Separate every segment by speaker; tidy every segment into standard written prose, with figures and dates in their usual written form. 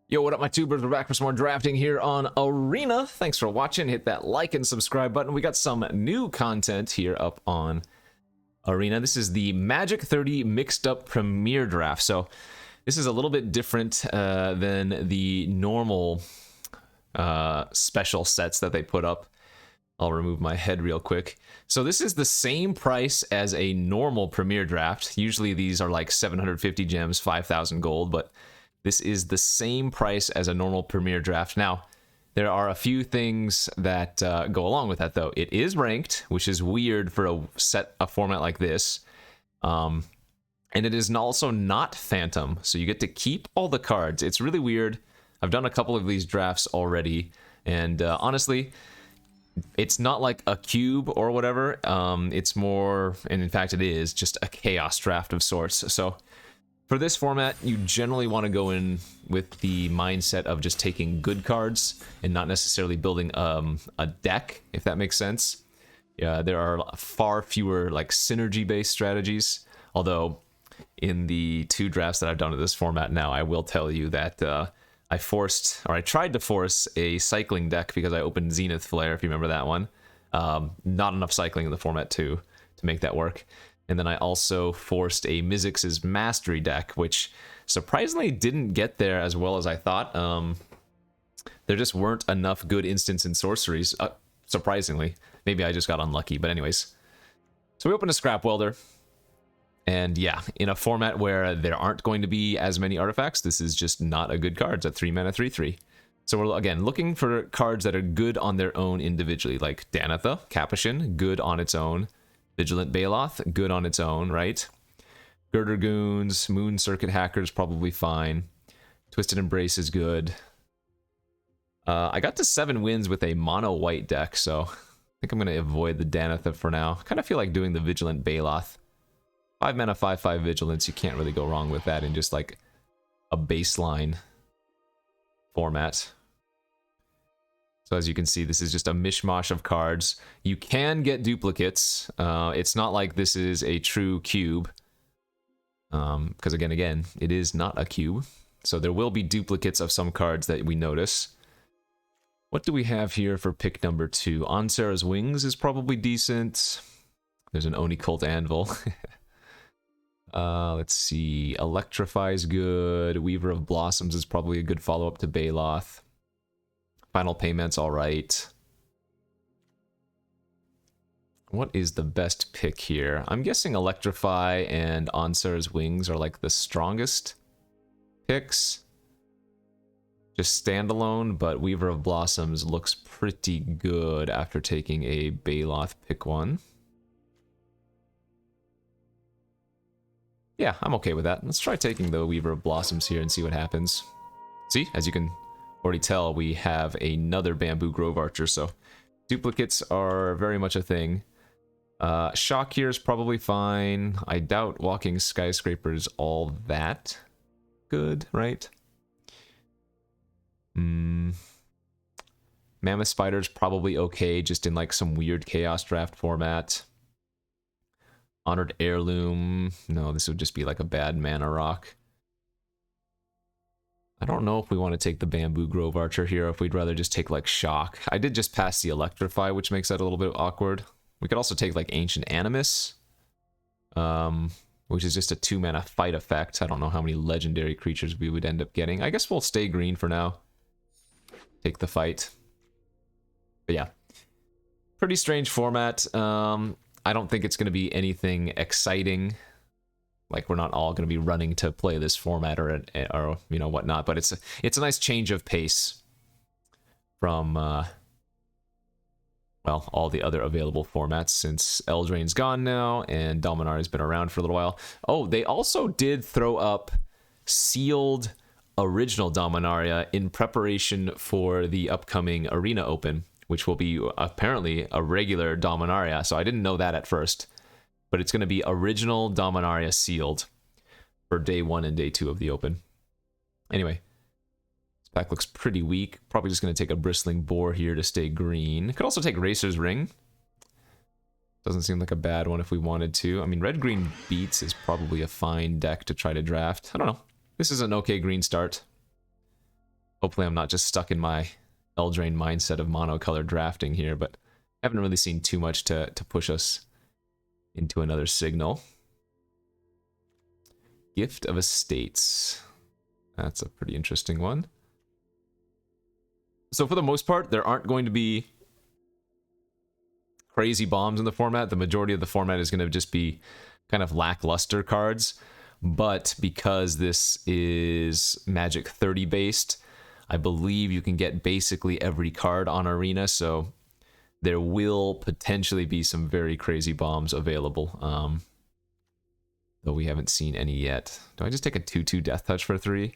Speaker 1: Yo, what up, my tubers? We're back for some more drafting here on Arena. Thanks for watching. Hit that like and subscribe button. We got some new content here up on Arena. This is the Magic 30 Mixed Up Premier Draft. So this is a little bit different than the normal special sets that they put up. I'll remove my head real quick. So this is the same price as a normal Premier Draft. Usually these are like 750 gems, 5,000 gold, but this is the same price as a normal Premier Draft. Now, there are a few things that go along with that, though. It is ranked, which is weird for a format like this. And it is also not Phantom, so you get to keep all the cards. It's really weird. I've done a couple of these drafts already, and honestly, it's not like a cube or whatever. It's more, and in fact it is, just a chaos draft of sorts. So for this format, you generally want to go in with the mindset of just taking good cards and not necessarily building a deck, if that makes sense. Yeah, there are far fewer like synergy-based strategies, although in the two drafts that I've done of this format now, I will tell you that I tried to force a cycling deck because I opened Zenith Flare, if you remember that one. Not enough cycling in the format to make that work. And then I also forced a Mizzix's Mastery deck, which surprisingly didn't get there as well as I thought. There just weren't enough good instants and sorceries, surprisingly. Maybe I just got unlucky, but anyways. So we opened a Scrap Welder. And yeah, in a format where there aren't going to be as many artifacts, this is just not a good card. It's a 3-mana 3/3. So we're, again, looking for cards that are good on their own individually, like Danitha, Capuchin, good on its own. Vigilant Baloth, good on its own, right? Girder Goons, Moon Circuit Hackers, probably fine. Twisted Embrace is good. I got to 7 wins with a mono white deck, so I think I'm going to avoid the Danitha for now. I kind of feel like doing the Vigilant Baloth. 5 mana, 5/5 Vigilance, you can't really go wrong with that in just like a baseline format. So as you can see, this is just a mishmash of cards. You can get duplicates. It's not like this is a true cube. Because again, it is not a cube. So there will be duplicates of some cards that we notice. What do we have here for pick number 2? Ansara's Wings is probably decent. There's an Oni Cult Anvil. Let's see. Electrify's good. Weaver of Blossoms is probably a good follow-up to Baloth. Final Payment's alright. What is the best pick here? I'm guessing Electrify and Ansar's Wings are like the strongest picks. Just standalone, but Weaver of Blossoms looks pretty good after taking a Baloth pick 1. Yeah, I'm okay with that. Let's try taking the Weaver of Blossoms here and see what happens. See, as you can already tell, we have another Bamboo Grove Archer, so duplicates are very much a thing. Shock here is probably fine. I doubt Walking Skyscraper is all that good, right? Mammoth Spider's probably okay, just in like some weird Chaos Draft format. Honored Heirloom, no, this would just be like a bad mana rock. I don't know if we want to take the Bamboo Grove Archer here, if we'd rather just take like Shock. I did just pass the Electrify, which makes that a little bit awkward. We could also take like Ancient Animus, which is just a 2-mana fight effect. I don't know how many legendary creatures we would end up getting. I guess we'll stay green for now. Take the fight. But yeah, pretty strange format. I don't think it's going to be anything exciting. Like, we're not all going to be running to play this format or you know, whatnot. But it's a nice change of pace from, well, all the other available formats since Eldraine's gone now and Dominar's been around for a little while. Oh, they also did throw up sealed original Dominaria in preparation for the upcoming Arena Open, which will be apparently a regular Dominaria. So I didn't know that at first. But it's going to be original Dominaria sealed for day 1 and day 2 of the Open. Anyway, this pack looks pretty weak. Probably just going to take a Bristling Boar here to stay green. Could also take Racer's Ring. Doesn't seem like a bad one if we wanted to. I mean, Red-Green Beats is probably a fine deck to try to draft. I don't know. This is an okay green start. Hopefully I'm not just stuck in my Eldraine mindset of monocolor drafting here, but I haven't really seen too much to push us into another signal. Gift of Estates. That's a pretty interesting one. So for the most part, there aren't going to be crazy bombs in the format. The majority of the format is going to just be kind of lackluster cards. But because this is Magic 30 based, I believe you can get basically every card on Arena, so there will potentially be some very crazy bombs available. Though we haven't seen any yet. Do I just take a 2/2 Death Touch for 3?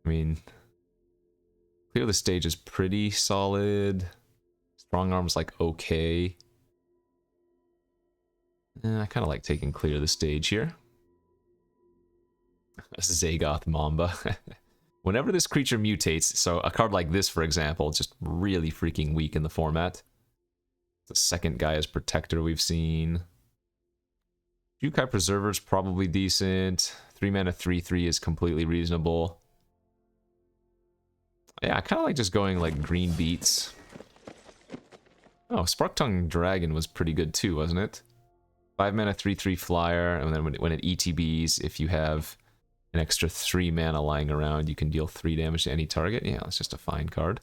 Speaker 1: I mean, Clear the Stage is pretty solid. Strong Arm's like okay. I kind of like taking Clear the Stage here. Zagoth Mamba. Whenever this creature mutates, so a card like this, for example, just really freaking weak in the format. The second guy as Protector we've seen. Jukai Preserver's probably decent. 3 mana 3/3 is completely reasonable. Yeah, I kind of like just going like green beats. Oh, Sparktongue Dragon was pretty good too, wasn't it? 5 mana 3/3 flyer, and then when it ETBs, if you have an extra 3 mana lying around, you can deal 3 damage to any target. Yeah, that's just a fine card.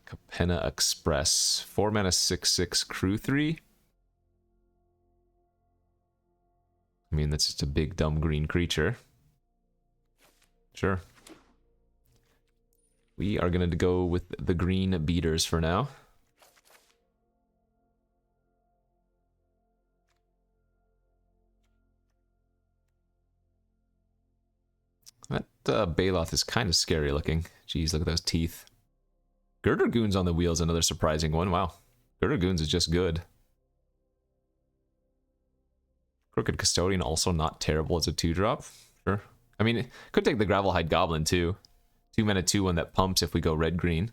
Speaker 1: Capenna Express. 4 mana 6/6 crew 3. I mean, that's just a big dumb green creature. Sure. We are going to go with the green beaters for now. That Baloth is kind of scary looking. Jeez, look at those teeth. Girdergoon's on the wheels, another surprising one. Wow. Girdergoon's is just good. Crooked Custodian, also not terrible as a 2-drop. Sure. I mean, it could take the Gravelhide Goblin too. 2 mana 2/1 that pumps if we go red-green.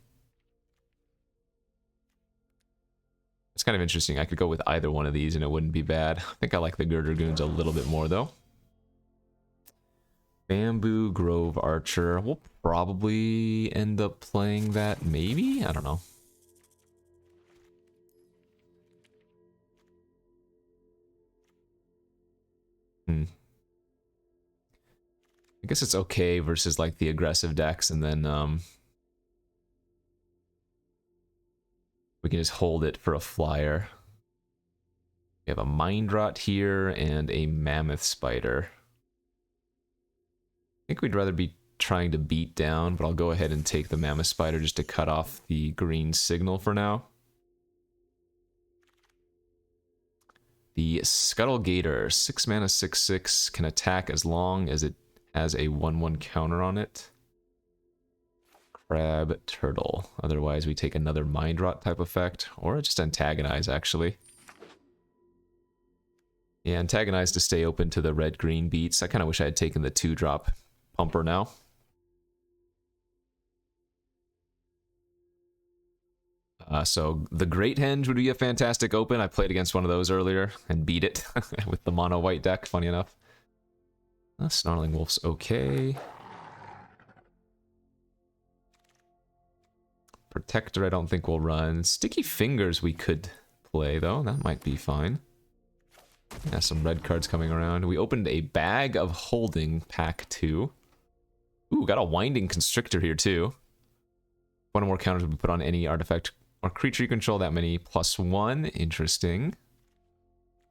Speaker 1: It's kind of interesting. I could go with either one of these and it wouldn't be bad. I think I like the Girdergoons a little bit more though. Bamboo Grove Archer. We'll probably end up playing that, maybe? I don't know. I guess it's okay versus like the aggressive decks, and then we can just hold it for a flyer. We have a Mind Rot here and a Mammoth Spider. I think we'd rather be trying to beat down, but I'll go ahead and take the Mammoth Spider just to cut off the green signal for now. The Scuttle Gator, 6 mana 6/6, can attack as long as it has a 1/1 counter on it. Crab Turtle. Otherwise, we take another Mind Rot type effect, or just Antagonize, actually. Yeah, Antagonize to stay open to the red-green beats. I kind of wish I had taken the 2-drop Pumper now. So the Great Henge would be a fantastic open. I played against one of those earlier and beat it with the mono white deck, funny enough. Snarling Wolf's okay. Protector I don't think we'll run. Sticky Fingers we could play though, that might be fine. Yeah, some red cards coming around. We opened a Bag of Holding pack 2. Ooh, got a Winding Constrictor here too. One or more counters will be put on any artifact or creature you control, that many +1. Interesting.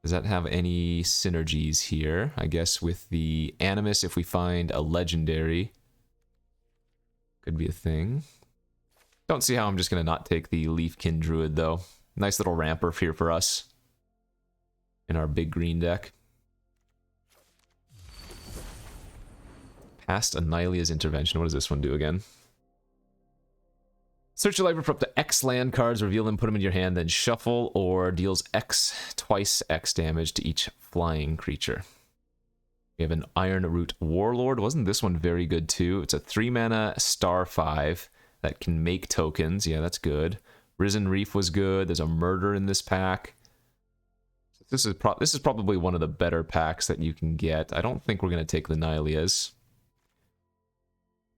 Speaker 1: Does that have any synergies here? I guess with the Animus, if we find a legendary, could be a thing. Don't see how I'm just going to not take the Leafkin Druid, though. Nice little ramper here for us in our big green deck. Past Annihila's Intervention. What does this one do again? Search your library for up to X land cards, reveal them, put them in your hand, then shuffle, or deals twice X damage to each flying creature. We have an Iron Root Warlord. Wasn't this one very good too? It's a 3 mana star 5 that can make tokens. Yeah, that's good. Risen Reef was good. There's a Murder in this pack. This is probably one of the better packs that you can get. I don't think we're gonna take the Nylias.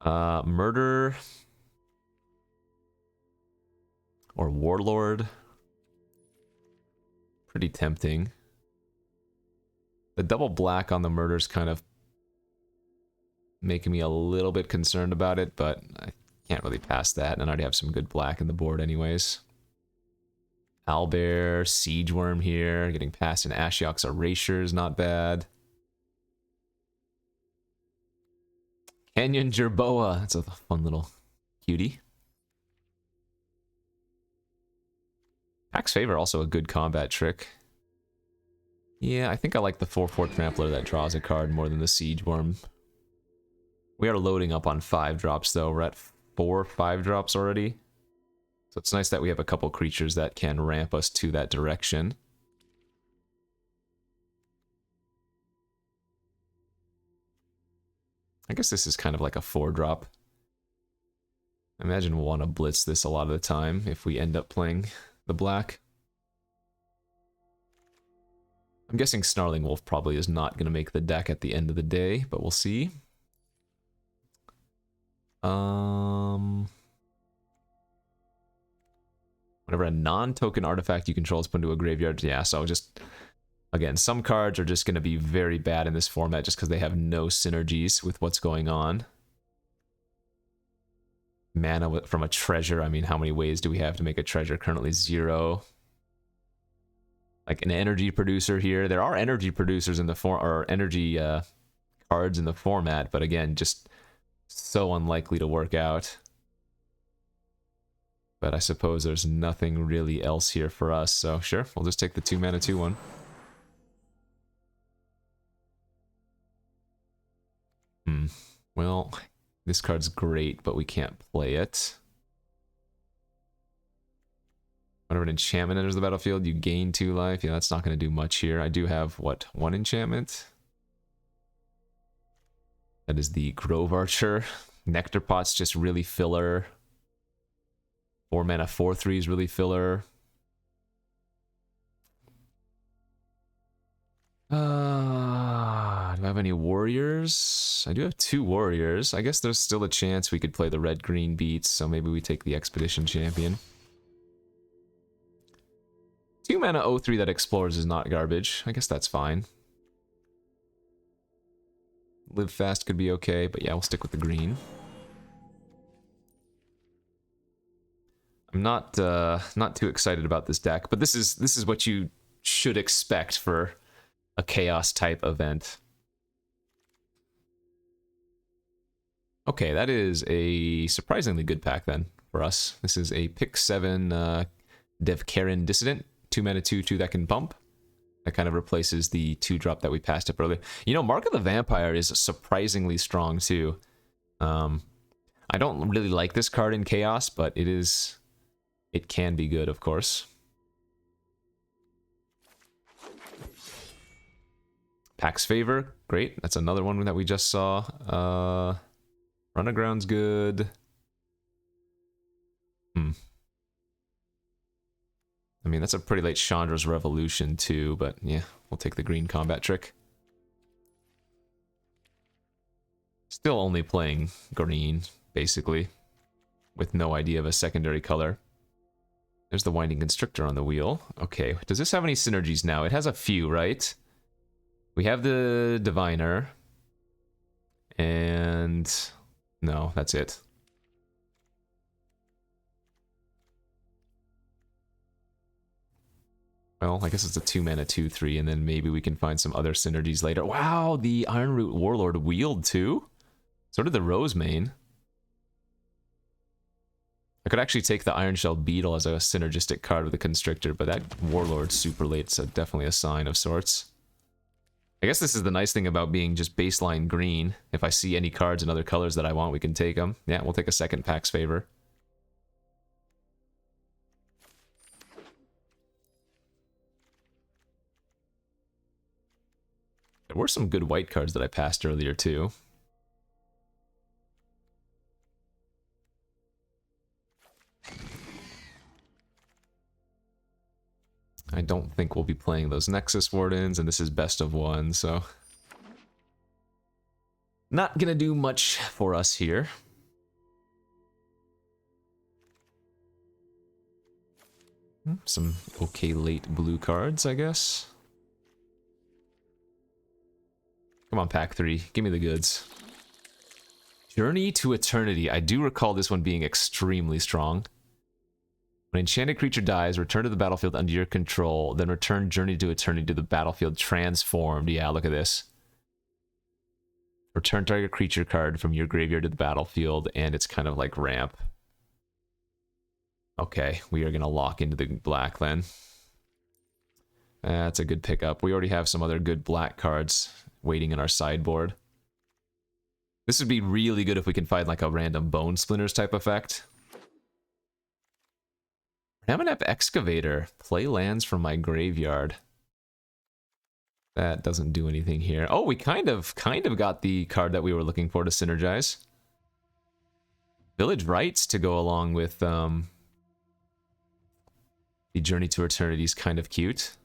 Speaker 1: Murder or Warlord. Pretty tempting. The double black on the Murder's kind of making me a little bit concerned about it, but I can't really pass that, and I already have some good black in the board anyways. Owlbear, Siege Worm here, getting past an Ashiok's Erasure is not bad. Canyon Jerboa, that's a fun little cutie. Pack's Favor, also a good combat trick. Yeah, I think I like the 4/4 Trampler that draws a card more than the Siege Worm. We are loading up on 5 drops though, we're at 4 5 drops already. So it's nice that we have a couple creatures that can ramp us to that direction. I guess this is kind of like a 4-drop. I imagine we'll want to blitz this a lot of the time if we end up playing the black. I'm guessing Snarling Wolf probably is not going to make the deck at the end of the day, but we'll see. Whenever a non-token artifact you control is put into a graveyard, yeah, so just... Again, some cards are just going to be very bad in this format just because they have no synergies with what's going on. Mana from a treasure, I mean, how many ways do we have to make a treasure? Currently 0. Like an energy producer here. There are energy producers in the or energy cards in the format, but again, just so unlikely to work out. But I suppose there's nothing really else here for us, so sure, we'll just take the 2-mana 2/1. Well, this card's great, but we can't play it. Whenever an enchantment enters the battlefield, you gain 2 life. Yeah, that's not going to do much here. I do have, what, 1 enchantment? That is the Grove Archer. Nectar Pot's just really filler. 4 mana 4/3 is really filler. Do I have any warriors? I do have 2 warriors. I guess there's still a chance we could play the red-green beats, so maybe we take the Expedition Champion. 2 mana 0/3 that explores is not garbage. I guess that's fine. Live Fast could be okay, but yeah, we'll stick with the green. I'm not too excited about this deck, but this is what you should expect for a chaos type event. Okay, that is a surprisingly good pack then for us. This is a pick 7 Devkarin Dissident, 2 mana 2/2 that can bump. That kind of replaces the 2-drop that we passed up earlier. You know, Mark of the Vampire is surprisingly strong too. I don't really like this card in Chaos, but it can be good, of course. Pack's Favor, great. That's another one that we just saw. Run Aground's good. I mean, that's a pretty late Chandra's Revolution too, but yeah, we'll take the green combat trick. Still only playing green, basically, with no idea of a secondary color. There's the Winding Constrictor on the wheel. Okay, does this have any synergies now? It has a few, right? We have the Diviner. And... no, that's it. Well, I guess it's a 2 mana 2/3, and then maybe we can find some other synergies later. Wow, the Ironroot Warlord wheeled too? So did the Rosemane. I could actually take the Ironshell Beetle as a synergistic card with the Constrictor, but that Warlord's super late, so definitely a sign of sorts. I guess this is the nice thing about being just baseline green. If I see any cards in other colors that I want, we can take them. Yeah, we'll take a second Pack's Favor. There were some good white cards that I passed earlier too. I don't think we'll be playing those Nexus Wardens, and this is best of one, so... Not gonna do much for us here. Some okay late blue cards, I guess. Come on, pack 3. Give me the goods. Journey to Eternity. I do recall this one being extremely strong. When an enchanted creature dies, return to the battlefield under your control, then return Journey to Eternity to the battlefield transformed. Yeah, look at this. Return target creature card from your graveyard to the battlefield, and it's kind of like ramp. Okay, we are going to lock into the black then. That's a good pickup. We already have some other good black cards waiting in our sideboard. This would be really good if we can find like a random Bone Splinters type effect. Ramanap Excavator. Play lands from my graveyard. That doesn't do anything here. Oh, we kind of got the card that we were looking for to synergize. Village Rites to go along with the Journey to Eternity is kind of cute.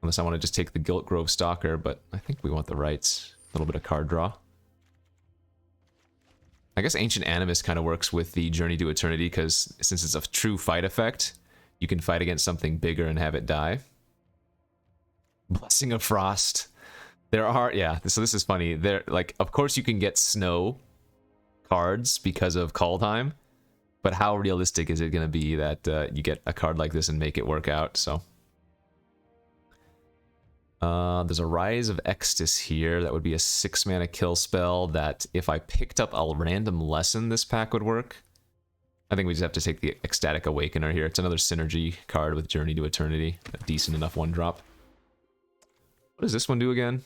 Speaker 1: Unless I want to just take the Gilt Grove Stalker, but I think we want the rights. A little bit of card draw. I guess Ancient Animus kind of works with the Journey to Eternity, because since it's a true fight effect, you can fight against something bigger and have it die. Blessing of Frost. There are, yeah, so this is funny. There, like, of course you can get snow cards because of call time, but how realistic is it going to be that you get a card like this and make it work out, so... there's a Rise of Extus here. That would be a 6-mana kill spell that if I picked up a random lesson, this pack would work. I think we just have to take the Ecstatic Awakener here. It's another synergy card with Journey to Eternity. A decent enough 1-drop. What does this one do again?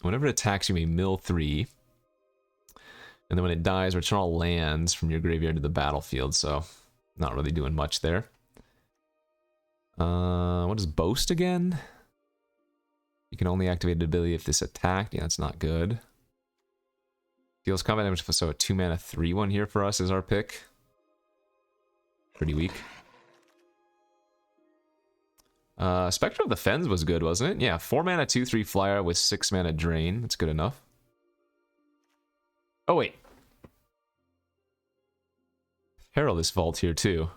Speaker 1: Whenever it attacks, you may mill 3. And then when it dies, return all lands from your graveyard to the battlefield. So, not really doing much there. What is Boast again? You can only activate the ability if this attacked. Yeah, that's not good. Deals combat damage, so a 2-mana 3-1 here for us is our pick. Pretty weak. Spectre of the Fens was good, wasn't it? Yeah, 4-mana 2/3 flyer with 6-mana drain. That's good enough. Oh, wait. Perilous Vault here, too.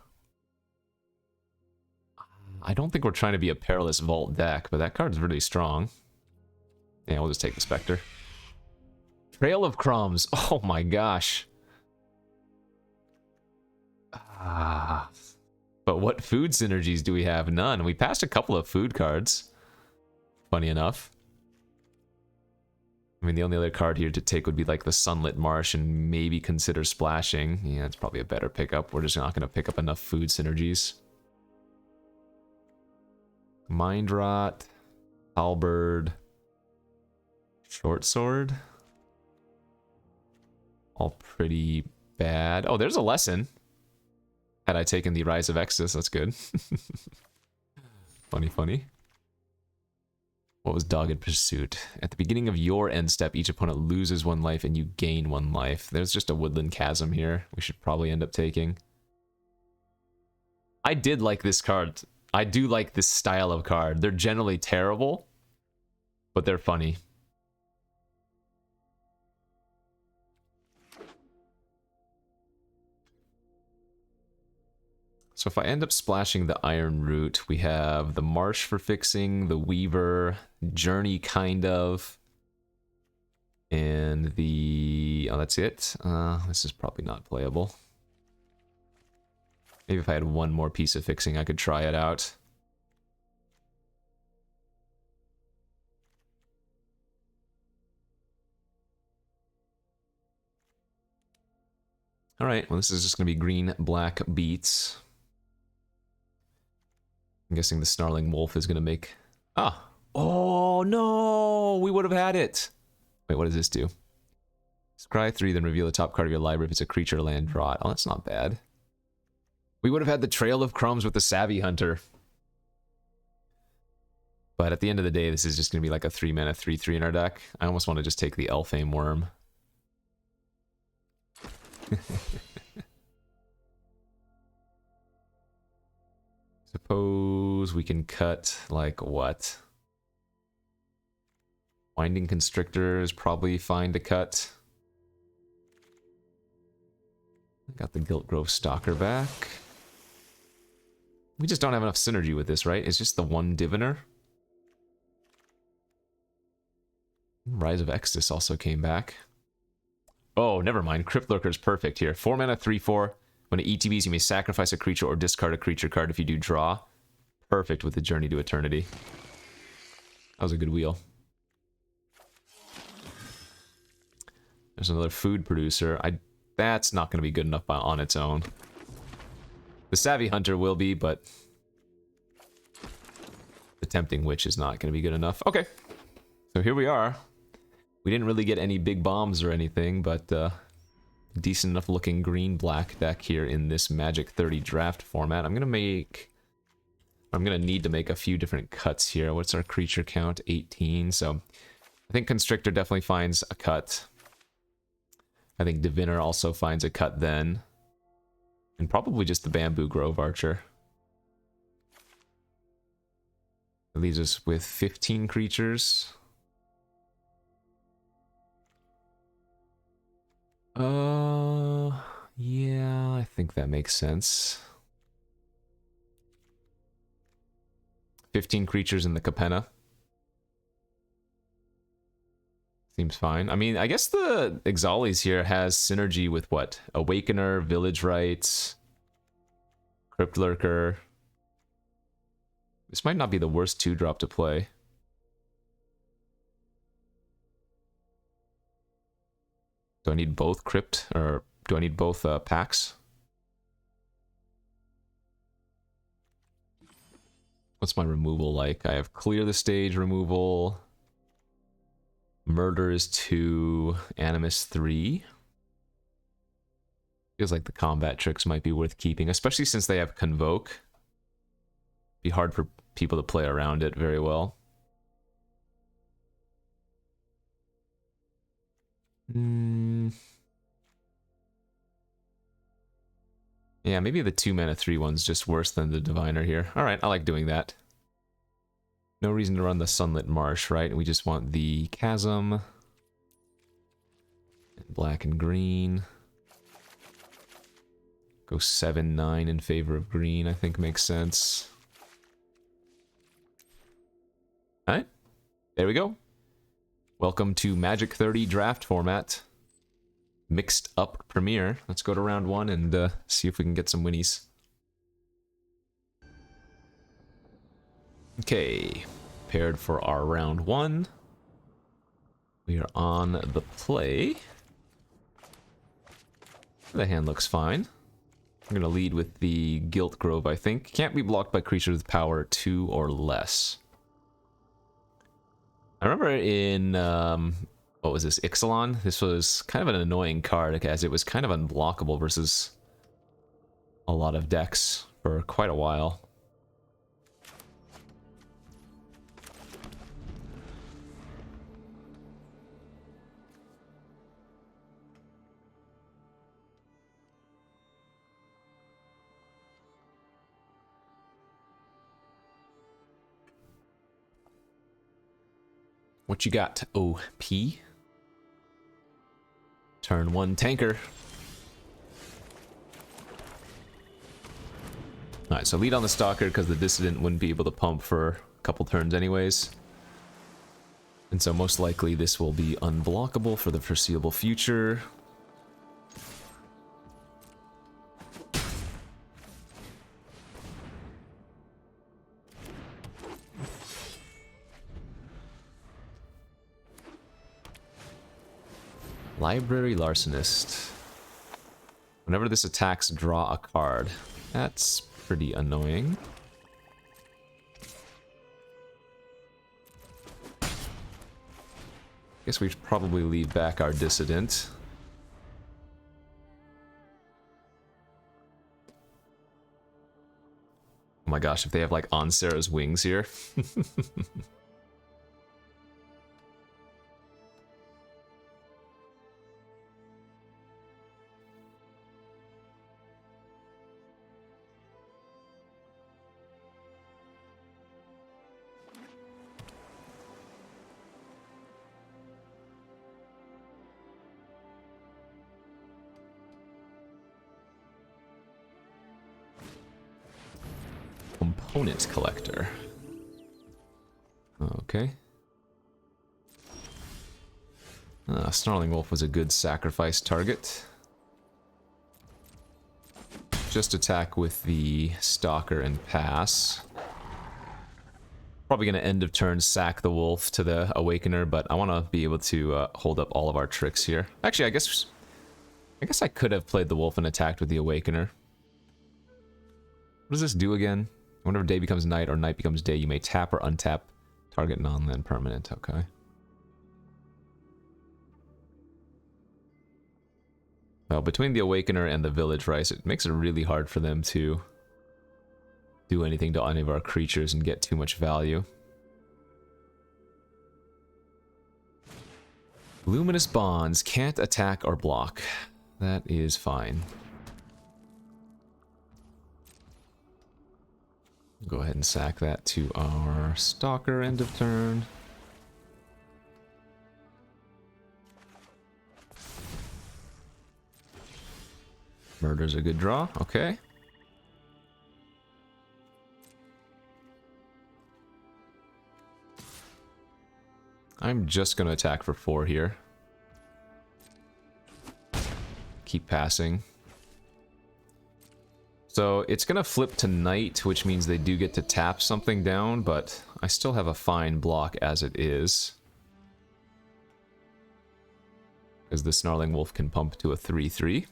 Speaker 1: I don't think we're trying to be a Perilous Vault deck, but that card's really strong. Yeah, we'll just take the Spectre. Trail of Crumbs. Oh my gosh. But what food synergies do we have? None. We passed a couple of food cards. Funny enough. I mean, the only other card here to take would be like the Sunlit Marsh and maybe consider splashing. Yeah, it's probably a better pickup. We're just not going to pick up enough food synergies. Mind Rot, Halberd, Short Sword. All pretty bad. Oh, there's a lesson. Had I taken the Rise of Extus, that's good. Funny, funny. What was Dogged Pursuit? At the beginning of your end step, each opponent loses 1 life and you gain 1 life. There's just a Woodland Chasm here. We should probably end up taking. I did like this card. I do like this style of card. They're generally terrible, but they're funny. So if I end up splashing the Iron Root, we have the Marsh for fixing, the Weaver, Journey kind of, and the... oh, that's it? This is probably not playable. Maybe if I had 1 more piece of fixing, I could try it out. Alright, well this is just going to be green-black beats. I'm guessing the Snarling Wolf is going to make... ah! Oh no! We would have had it! Wait, what does this do? Scry 3, then reveal the top card of your library if it's a creature or land, draw it. Oh, that's not bad. We would have had the Trail of Crumbs with the Savvy Hunter. But at the end of the day, this is just going to be like a 3-mana 3/3 in our deck. I almost want to just take the Elfame Worm. suppose we can cut, like, what? Winding Constrictor is probably fine to cut. Got the Gilt Grove Stalker back. We just don't have enough synergy with this, right? It's just the one Diviner. Rise of Exodus also came back. Oh, never mind. Crypt Lurker is perfect here. 4 mana, 3/4. When it ETBs, you may sacrifice a creature or discard a creature card if you do draw. Perfect with the Journey to Eternity. That was a good wheel. There's another food producer. That's not going to be good enough on its own. The Savvy Hunter will be, but the Tempting Witch is not going to be good enough. Okay, so here we are. We didn't really get any big bombs or anything, but decent enough looking green-black deck here in this Magic 30 draft format. I'm going to need to make a few different cuts here. What's our creature count? 18, so I think Constrictor definitely finds a cut. I think Diviner also finds a cut then. And probably just the Bamboo Grove Archer. It leaves us with 15 creatures. Yeah, I think that makes sense. 15 creatures in the Capenna. Seems fine. I mean, I guess the Ixalis here has synergy with what? Awakener, Village Rites, Crypt Lurker. This might not be the worst 2-drop to play. Do I need both Crypt, or do I need both packs? What's my removal like? I have Clear the Stage removal. Murder is 2, Animus 3. Feels like the combat tricks might be worth keeping, especially since they have Convoke. Be hard for people to play around it very well. Yeah, maybe the 2 mana 3 one's just worse than the Diviner here. Alright, I like doing that. No reason to run the Sunlit Marsh, right? We just want the Chasm. Black and green. Go 7-9 in favor of green, I think makes sense. Alright, there we go. Welcome to Magic 30 draft format. Mixed up Premier. Let's go to round 1 and see if we can get some winnies. Okay, paired for our round 1. We are on the play. The hand looks fine. I'm going to lead with the Gilt Grove, I think. Can't be blocked by creatures with power 2 or less. I remember in, what was this, Ixalan? This was kind of an annoying card, as it was kind of unblockable versus a lot of decks for quite a while. What you got, OP? Turn 1 tanker. Alright, so lead on the Stalker because the Dissident wouldn't be able to pump for a couple turns anyways. And so most likely this will be unblockable for the foreseeable future. Library Larcenist. Whenever this attacks, draw a card. That's pretty annoying. Guess we should probably leave back our Dissident. Oh my gosh, if they have like On Sarah's Wings here. component collector. Okay. Snarling Wolf was a good sacrifice target. Just attack with the Stalker and pass. Probably going to end of turn sack the Wolf to the Awakener, but I want to be able to hold up all of our tricks here. Actually, I guess I could have played the Wolf and attacked with the Awakener. What does this do again? Whenever day becomes night or night becomes day, you may tap or untap target non-land permanent. Okay. Well, between the Awakener and the Village Rice, it makes it really hard for them to do anything to any of our creatures and get too much value. Luminous Bonds can't attack or block. That is fine. Go ahead and sack that to our Stalker end of turn. Murder's a good draw. Okay. I'm just going to attack for 4 here. Keep passing. So it's going to flip to night, which means they do get to tap something down, but I still have a fine block as it is. Because the Snarling Wolf can pump to a 3/3.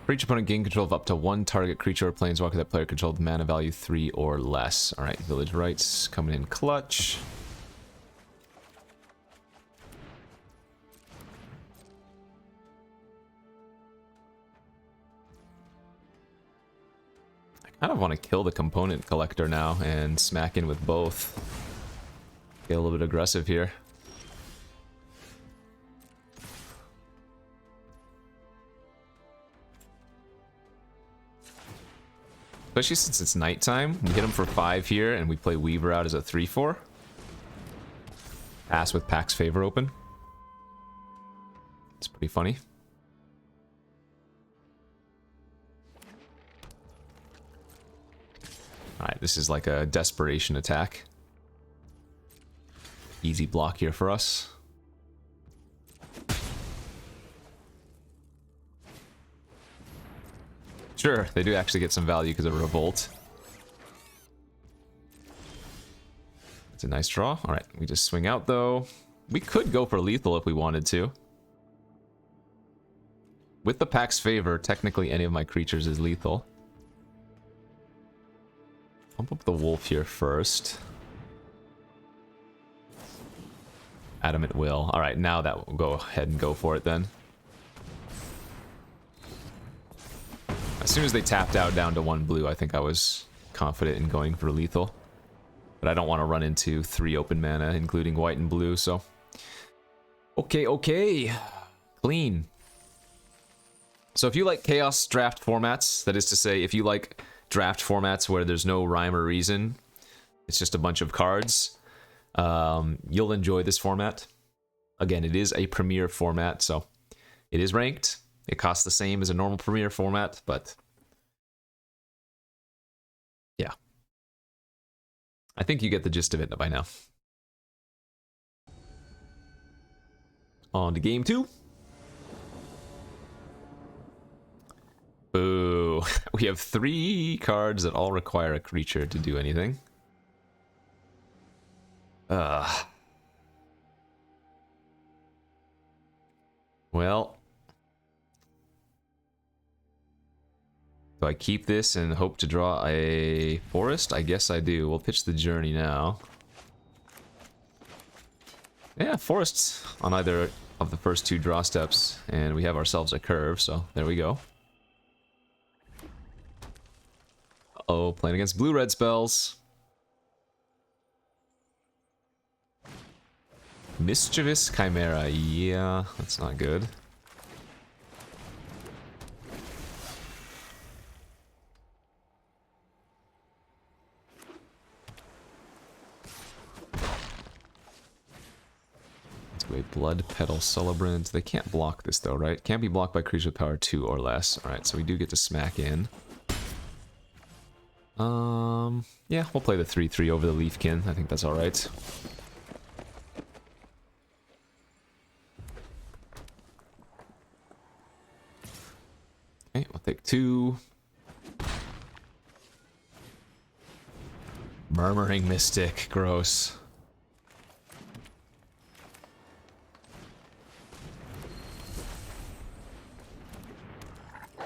Speaker 1: For each opponent, gain control of up to 1 target creature or planeswalker that player controlled, mana value 3 or less. Alright, Village Rites coming in clutch. I kind of want to kill the component collector now and smack in with both. Get a little bit aggressive here. Especially since it's nighttime. We hit him for 5 here, and we play Weaver out as a 3/4. Pass with Pax Favor open. It's pretty funny. Alright, this is like a desperation attack. Easy block here for us. Sure, they do actually get some value because of Revolt. It's a nice draw. Alright, we just swing out though. We could go for lethal if we wanted to. With the Pax Favor, technically any of my creatures is lethal. Pump up the Wolf here first. Adamant Will. Alright, now that will go ahead and go for it then. As soon as they tapped out down to 1 blue, I think I was confident in going for lethal. But I don't want to run into 3 open mana, including white and blue, so... Okay. Clean. So if you like Chaos draft formats, that is to say, if you like draft formats where there's no rhyme or reason, it's just a bunch of cards, you'll enjoy this format. Again, it is a premier format, so it is ranked. It costs the same as a normal premier format, but yeah. I think you get the gist of it by now. On to game 2. Boo. We have 3 cards that all require a creature to do anything. Well. Do I keep this and hope to draw a forest? I guess I do. We'll pitch the journey now. Yeah, forests on either of the first 2 draw steps, and we have ourselves a curve, so there we go. Uh-oh, playing against blue-red spells. Mischievous Chimera, yeah, that's not good. a Blood Petal Celebrant. They can't block this though, right? Can't be blocked by creatures with power 2 or less. Alright, so we do get to smack in. Yeah, we'll play the 3/3 over the Leafkin. I think that's alright. Okay, we'll take 2. Murmuring Mystic, gross.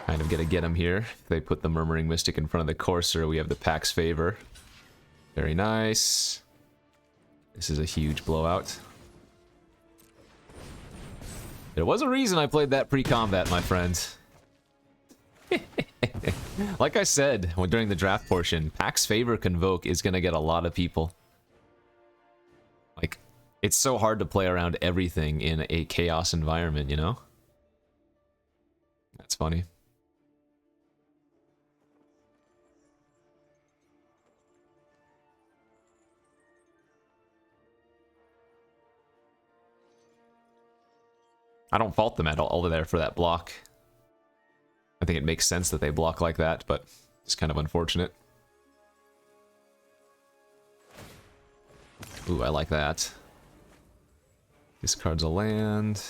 Speaker 1: Kind of gonna get him here. If they put the Murmuring Mystic in front of the Courser, we have the Pack's Favor. Very nice. This is a huge blowout. There was a reason I played that pre-combat, my friend. Like I said during the draft portion, Pack's Favor Convoke is gonna get a lot of people. Like, it's so hard to play around everything in a chaos environment, you know? That's funny. I don't fault them at all there for that block. I think it makes sense that they block like that, but it's kind of unfortunate. Ooh, I like that. Discards a land.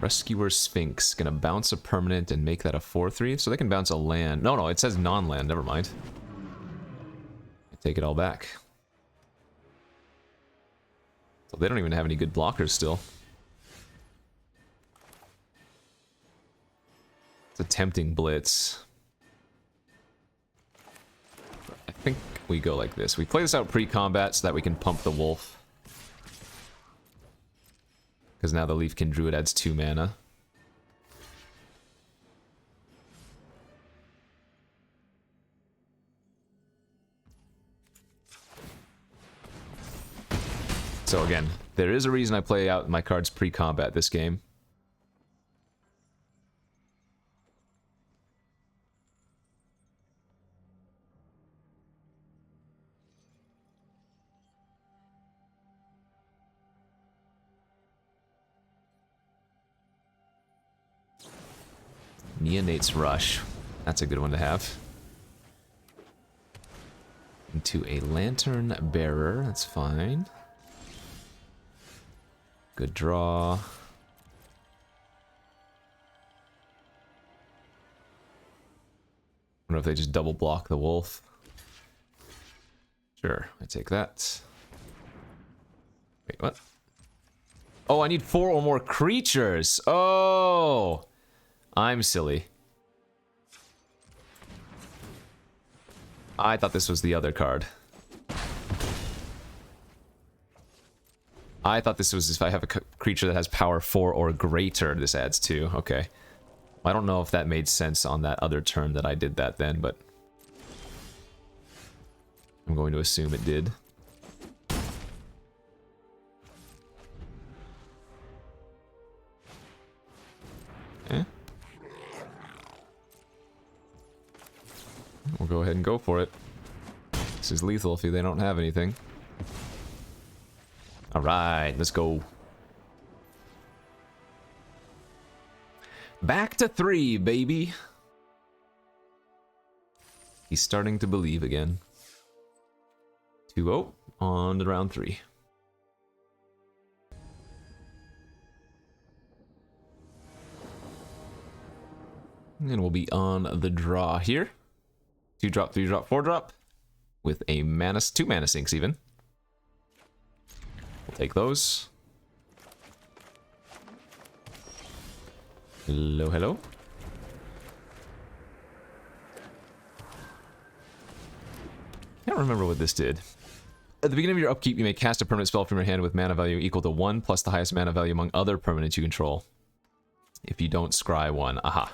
Speaker 1: Rescuer Sphinx. Gonna bounce a permanent and make that a 4/3, so they can bounce a land. No, it says non-land, never mind. Take it all back. So they don't even have any good blockers still. It's a tempting blitz. I think we go like this. We play this out pre-combat so that we can pump the wolf. Because now the Leafkin Druid adds 2 mana. So again, there is a reason I play out my cards pre-combat this game. Neonate's Rush. That's a good one to have. Into a Lantern Bearer, that's fine. Good draw. I wonder if they just double block the wolf. Sure, I take that. Wait, what? Oh, I need 4 or more creatures. Oh, I'm silly. I thought this was the other card. I thought this was if I have a creature that has power 4 or greater, this adds 2. Okay. I don't know if that made sense on that other turn that I did that then, but I'm going to assume it did. Okay. We'll go ahead and go for it. This is lethal if they don't have anything. Alright, let's go. Back to 3, baby. He's starting to believe again. 2-0 on to round 3. And we'll be on the draw here. 2-drop, 3-drop, 4-drop. With a mana, 2 mana sinks even. We'll take those. Hello, hello. Can't remember what this did. At the beginning of your upkeep, you may cast a permanent spell from your hand with mana value equal to 1 plus the highest mana value among other permanents you control. If you don't scry 1. Aha.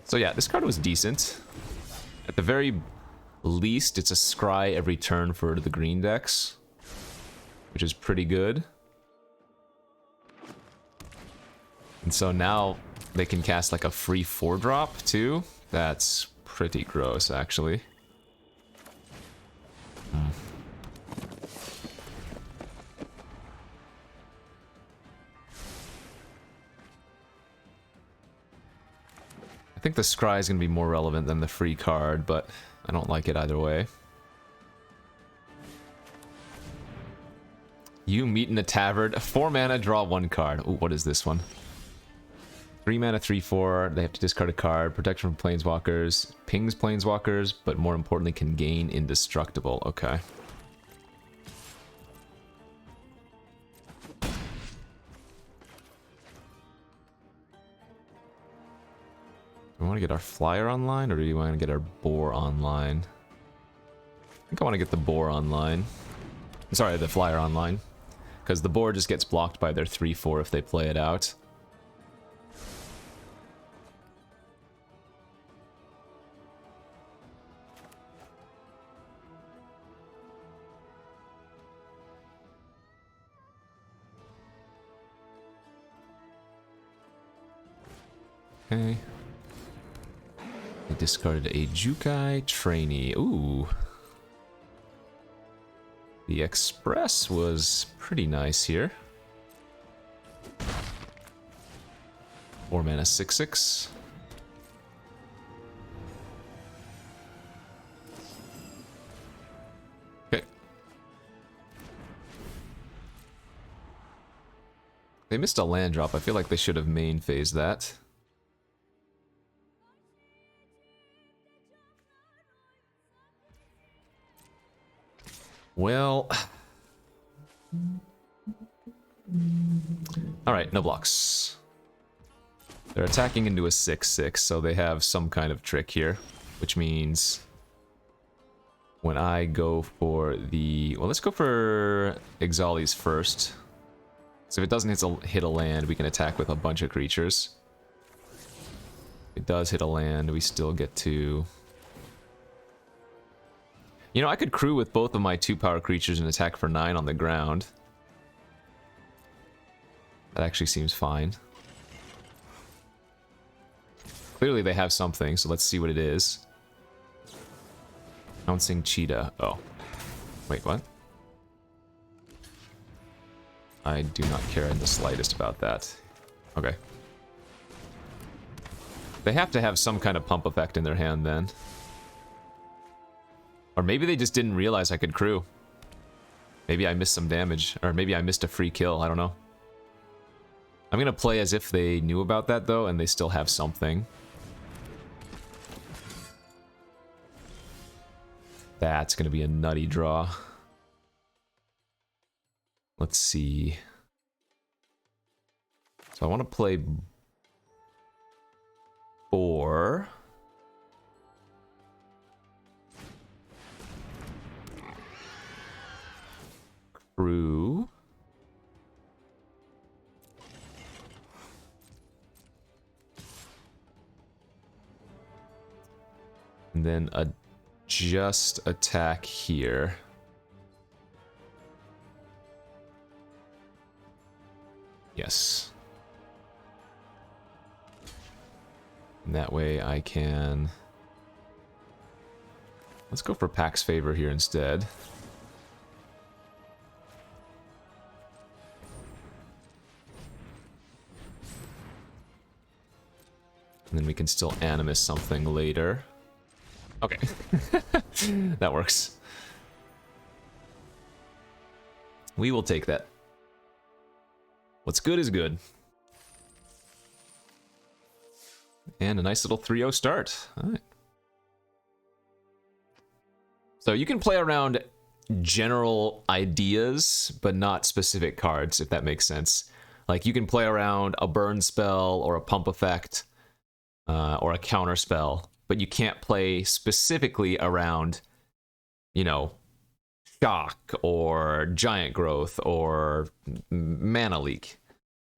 Speaker 1: So yeah, this card was decent. At the very least, it's a scry every turn for the green decks, which is pretty good. And so now they can cast like a free 4-drop too. That's pretty gross, actually. I think the Scry is going to be more relevant than the free card, but I don't like it either way. You meet in a tavern. 4 mana, draw 1 card. Ooh, what is this one? 3 mana, 3/4. They have to discard a card. Protection from planeswalkers. Pings planeswalkers, but more importantly, can gain indestructible. Okay. Do we want to get our flyer online, or do you want to get our boar online? I think I want to get the boar online. Sorry, the flyer online. Because the boar just gets blocked by their 3/4 if they play it out. Okay. They discarded a Jukai Trainee. Ooh. The Express was pretty nice here. 4 mana, 6/6. Okay. They missed a land drop. I feel like they should have main phased that. Well... Alright, no blocks. They're attacking into a 6/6, so they have some kind of trick here. Which means... when I go for the... well, let's go for Ixali's first. So if it doesn't hit a land, we can attack with a bunch of creatures. If it does hit a land, we still get to... You know, I could crew with both of my 2-power creatures and attack for 9 on the ground. That actually seems fine. Clearly they have something, so let's see what it is. Bouncing Cheetah. Oh. Wait, what? I do not care in the slightest about that. Okay. They have to have some kind of pump effect in their hand then. Or maybe they just didn't realize I could crew. Maybe I missed some damage. Or maybe I missed a free kill. I don't know. I'm gonna play as if they knew about that, though, and they still have something. That's gonna be a nutty draw. Let's see. So I want to play... Boar... Crew. And then a just attack here. Yes. And that way I can... let's go for Pax Favor here instead. And then we can still Animus something later. Okay. That works. We will take that. What's good is good. And a nice little 3-0 start. Alright. So you can play around general ideas, but not specific cards, if that makes sense. Like, you can play around a burn spell or a pump effect, or a counter spell, but you can't play specifically around, you know, shock or giant growth or mana leak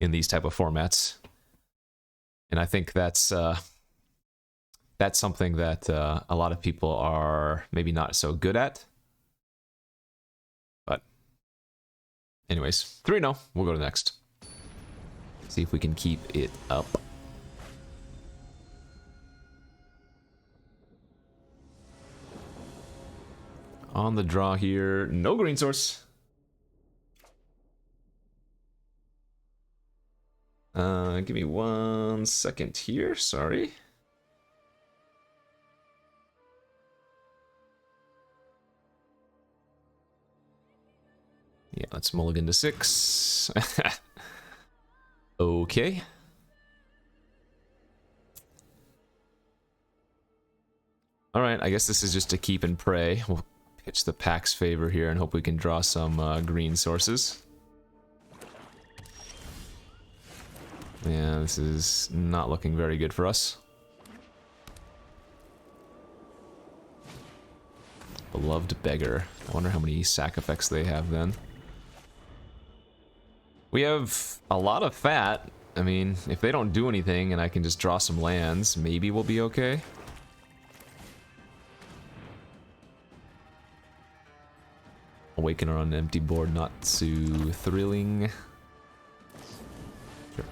Speaker 1: in these type of formats. And I think that's something that a lot of people are maybe not so good at. But anyways, 3-0. We'll go to the next. See if we can keep it up. on the draw here. No green source. Give me 1 second here. Sorry. Yeah, let's mulligan to 6. Okay. Alright, I guess this is just to keep and pray. We'll pitch the pack's favor here and hope we can draw some green sources. Yeah, this is not looking very good for us. Beloved Beggar. I wonder how many sack effects they have then. We have a lot of fat. I mean, if they don't do anything and I can just draw some lands, maybe we'll be okay. Awakener on an empty board, not too thrilling. Sure.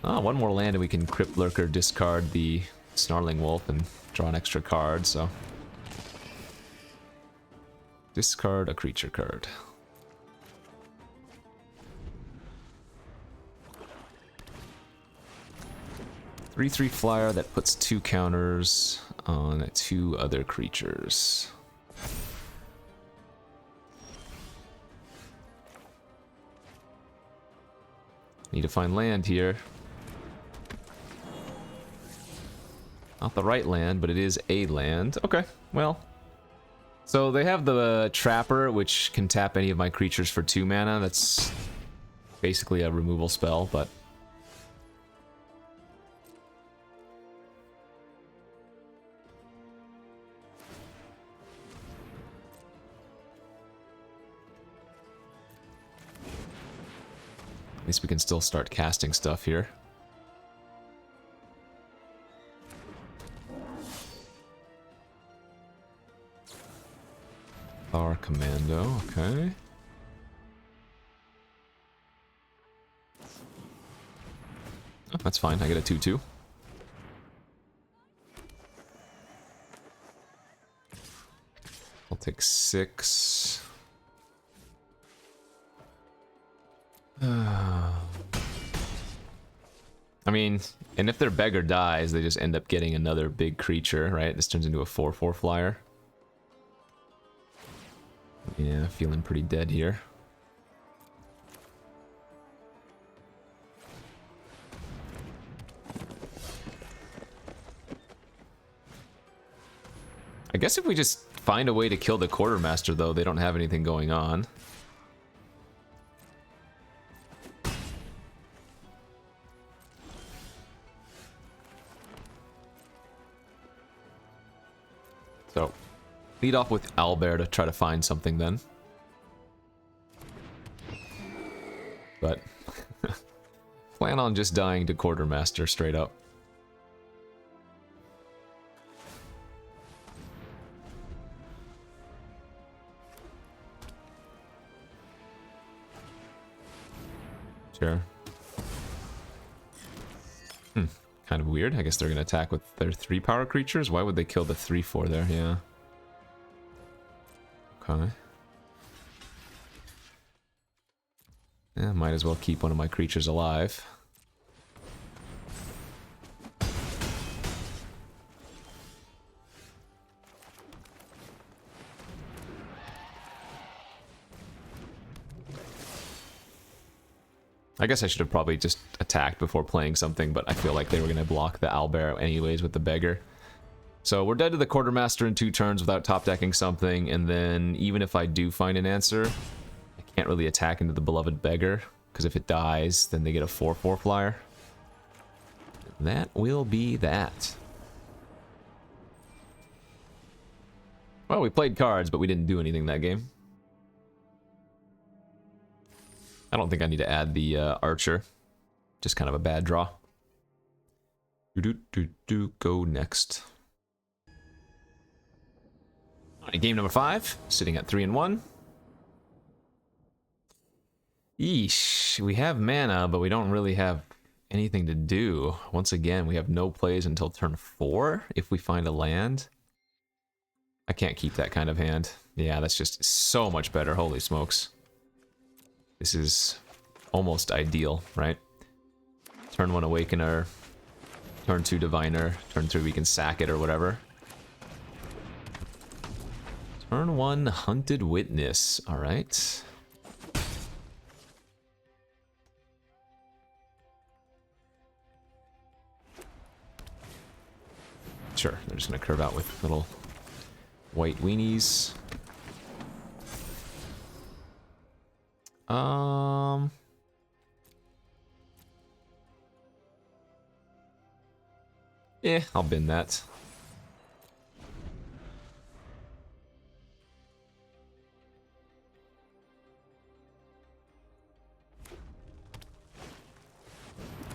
Speaker 1: Ah, one more land and we can Crypt Lurker discard the Snarling Wolf and draw an extra card, so... Discard a creature card. Three 3 flyer that puts 2 counters on 2 other creatures. Need to find land here. Not the right land, but it is a land. Okay, well. So they have the Trapper, which can tap any of my creatures for 2 mana. That's basically a removal spell, but... At least we can still start casting stuff here. Our Commando, okay. Oh, that's fine, I get a 2/2. I'll take 6. I mean, and if their beggar dies, they just end up getting another big creature, right? This turns into a 4/4 flyer. Yeah, feeling pretty dead here. I guess if we just find a way to kill the Quartermaster, though, they don't have anything going on. So, lead off with Owlbear to try to find something then. But, plan on just dying to Quartermaster straight up. Sure. Kind of weird. I guess they're going to attack with their 3 power creatures. Why would they kill the 3/4 there? Yeah. Okay. Yeah, might as well keep one of my creatures alive. I guess I should have probably just attacked before playing something, but I feel like they were going to block the Owlbear anyways with the Beggar. So we're dead to the Quartermaster in 2 turns without top decking something, and then even if I do find an answer, I can't really attack into the Beloved Beggar, because if it dies, then they get a 4/4 flyer. And that will be that. Well, we played cards, but we didn't do anything that game. I don't think I need to add the Archer. Just kind of a bad draw. Go next. Alright, game number 5. Sitting at 3-1. Yeesh. We have mana, but we don't really have anything to do. Once again, we have no plays until turn 4 if we find a land. I can't keep that kind of hand. Yeah, that's just so much better. Holy smokes. This is almost ideal, right? Turn 1 Awakener, turn 2 Diviner, turn 3 we can sack it or whatever. Turn 1 Hunted Witness, alright. Sure, they're just gonna curve out with little white weenies. Yeah, I'll bin that.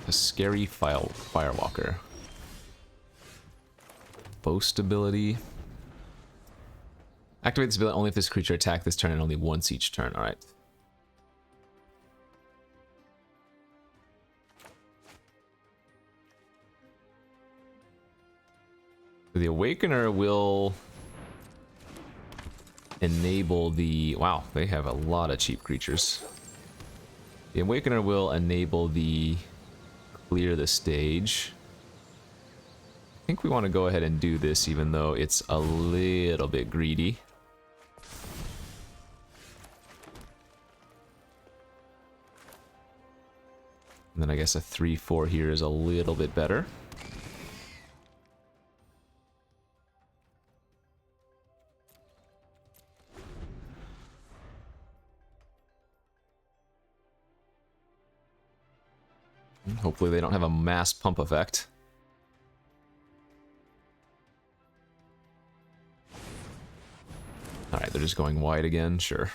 Speaker 1: A scary firewalker. Boast ability. Activate this ability only if this creature attacked this turn and only once each turn. Alright. The Awakener will enable the... Wow, they have a lot of cheap creatures. The Awakener will enable the clear the stage. I think we want to go ahead and do this even though it's a little bit greedy. And then I guess a 3/4 here is a little bit better. Hopefully they don't have a mass pump effect. Alright, they're just going wide again, sure.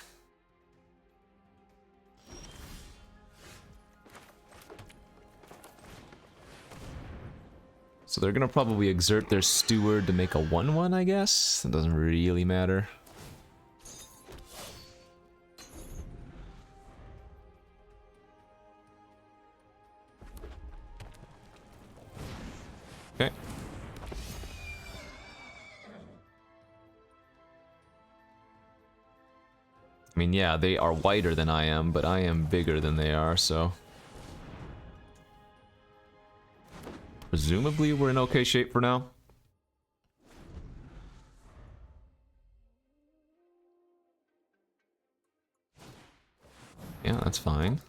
Speaker 1: So they're gonna probably exert their steward to make a 1/1, I guess. It doesn't really matter. Okay. I mean, yeah, they are wider than I am, but I am bigger than they are, so... Presumably we're in okay shape for now. Yeah, that's fine.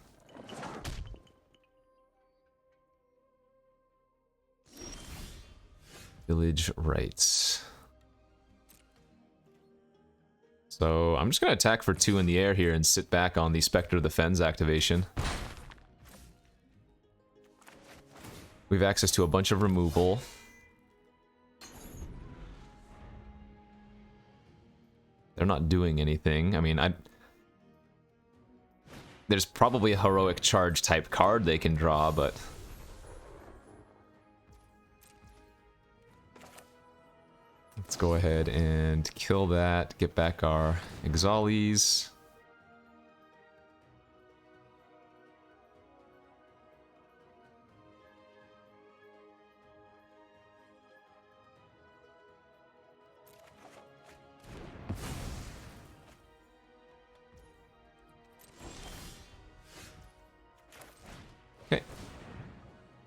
Speaker 1: Village rights. So I'm just gonna attack for 2 in the air here and sit back on the Spectre of the Fens activation. We have access to a bunch of removal. They're not doing anything. I mean, there's probably a heroic charge type card they can draw, but... Let's go ahead and kill that, get back our Exalies. Okay.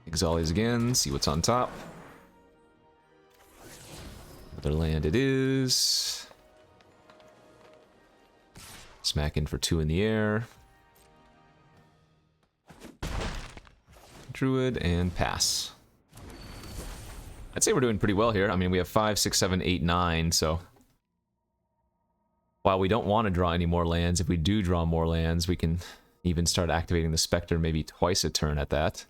Speaker 1: Exalies again, see what's on top. Another land it is. Smack in for 2 in the air. Druid and pass. I'd say we're doing pretty well here. I mean, we have 5, 6, 7, 8, 9, so... While we don't want to draw any more lands, if we do draw more lands, we can even start activating the Spectre maybe twice a turn at that.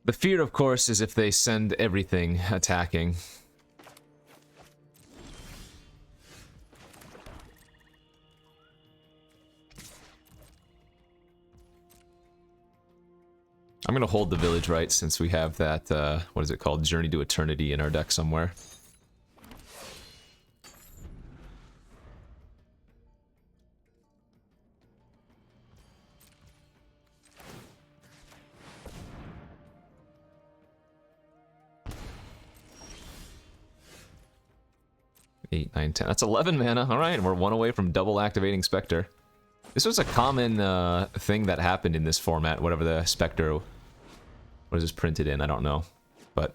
Speaker 1: The fear, of course, is if they send everything attacking. I'm going to hold the Village Rights since we have that, what is it called? Journey to Eternity in our deck somewhere. 8, 9, 10. That's 11 mana. All right, we're one away from double activating Spectre. This was a common thing that happened in this format, whatever the Spectre... What is this printed in? I don't know. But...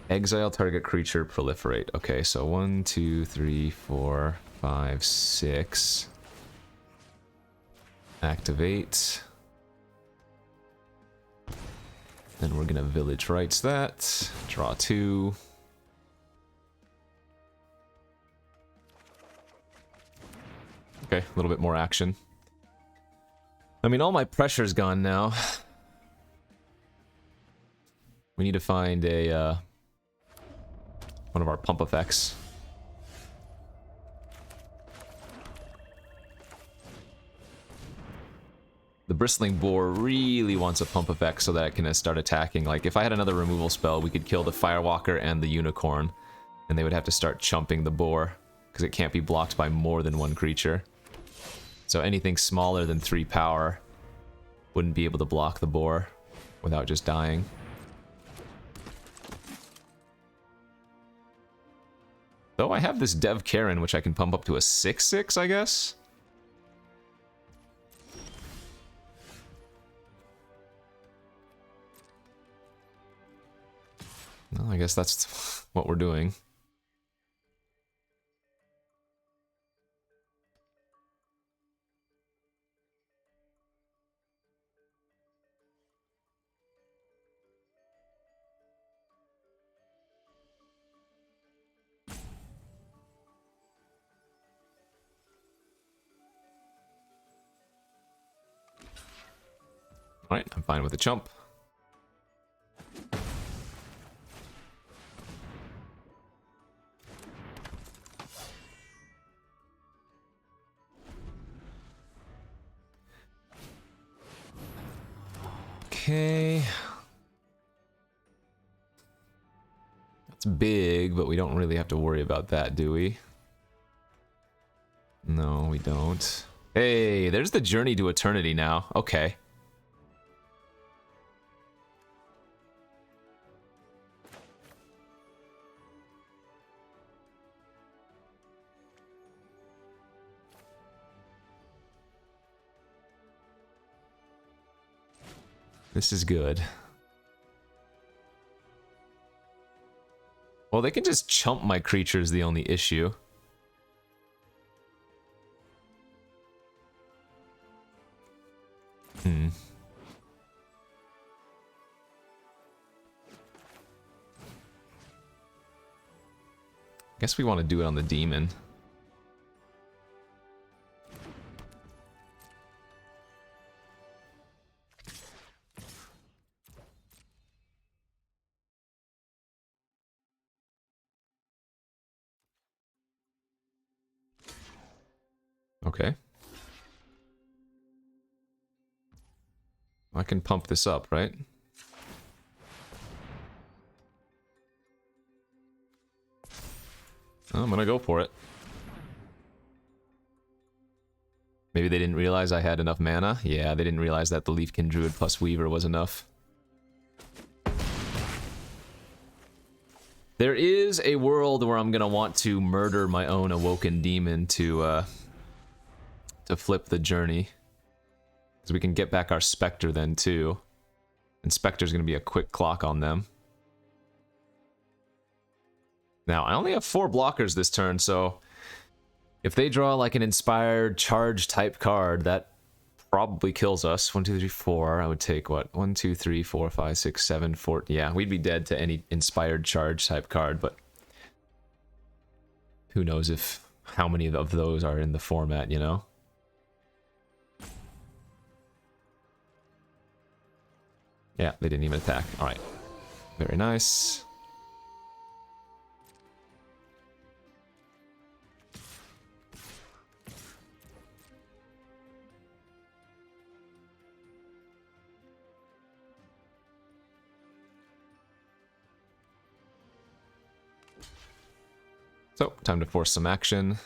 Speaker 1: Exile target creature, proliferate. Okay, so 1, 2, 3, 4, 5, 6. Activate. Then we're gonna Village Rites that. Draw 2. Okay, a little bit more action. I mean, all my pressure's gone now. We need to find a, one of our pump effects. The Bristling Boar really wants a pump effect so that it can start attacking. Like, if I had another removal spell, we could kill the Firewalker and the Unicorn, and they would have to start chumping the Boar, because it can't be blocked by more than one creature. So anything smaller than 3 power wouldn't be able to block the Boar without just dying. Though I have this Dev Karen, which I can pump up to a 6/6, I guess? Well, I guess that's what we're doing. Alright, I'm fine with the chump. Okay. That's big, but we don't really have to worry about that, do we? No, we don't. Hey, there's the Journey to Eternity now. Okay. This is good. Well, they can just chump my creatures, the only issue. Guess we want to do it on the demon. Okay. I can pump this up, right? I'm gonna go for it. Maybe they didn't realize I had enough mana? Yeah, they didn't realize that the Leafkin Druid plus Weaver was enough. There is a world where I'm gonna want to murder my own Awoken Demon to flip the Journey. Because we can get back our Spectre then, too. And Spectre's gonna be a quick clock on them. Now, I only have 4 blockers this turn, so... if they draw like an inspired charge type card, that probably kills us. 1, 2, 3, 4. I would take what? 1, 2, 3, 4, 5, 6, 7, 4. Yeah, we'd be dead to any inspired charge type card, but who knows if how many of those are in the format, you know? Yeah, they didn't even attack. All right. Very nice. So, time to force some action.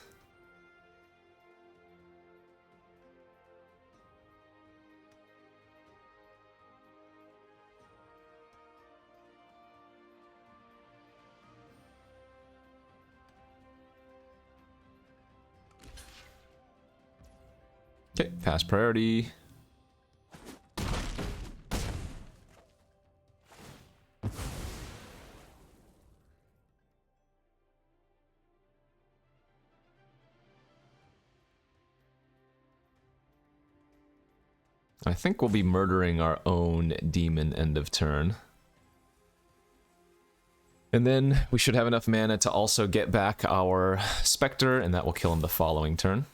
Speaker 1: Okay, pass priority. I think we'll be murdering our own demon end of turn. And then we should have enough mana to also get back our Spectre, and that will kill him the following turn.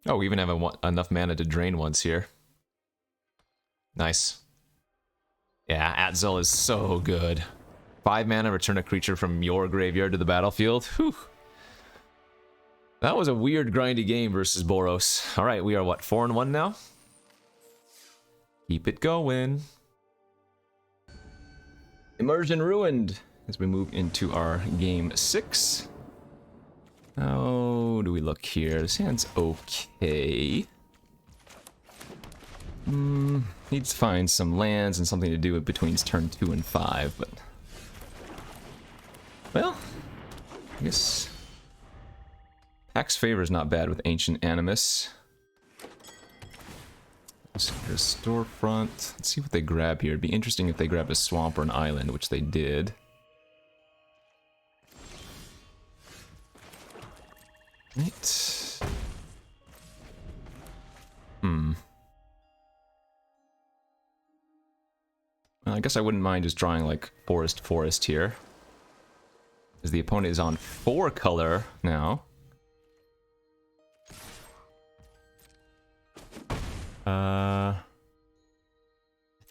Speaker 1: Oh, we even have enough mana to drain once here. Nice. Yeah, Atzel is so good. 5 mana, return a creature from your graveyard to the battlefield. Whew. That was a weird grindy game versus Boros. Alright, we are what, 4-1 now? Keep it going. Immersion ruined as we move into our game 6. How do we look here? This hand's okay. Needs to find some lands and something to do between turn 2 and 5, but... Well, I guess... Pax Favor is not bad with Ancient Animus. Let's get a storefront. Let's see what they grab here. It'd be interesting if they grabbed a swamp or an island, which they did. Right. Well, I guess I wouldn't mind just drawing like forest here. As the opponent is on 4 color now. I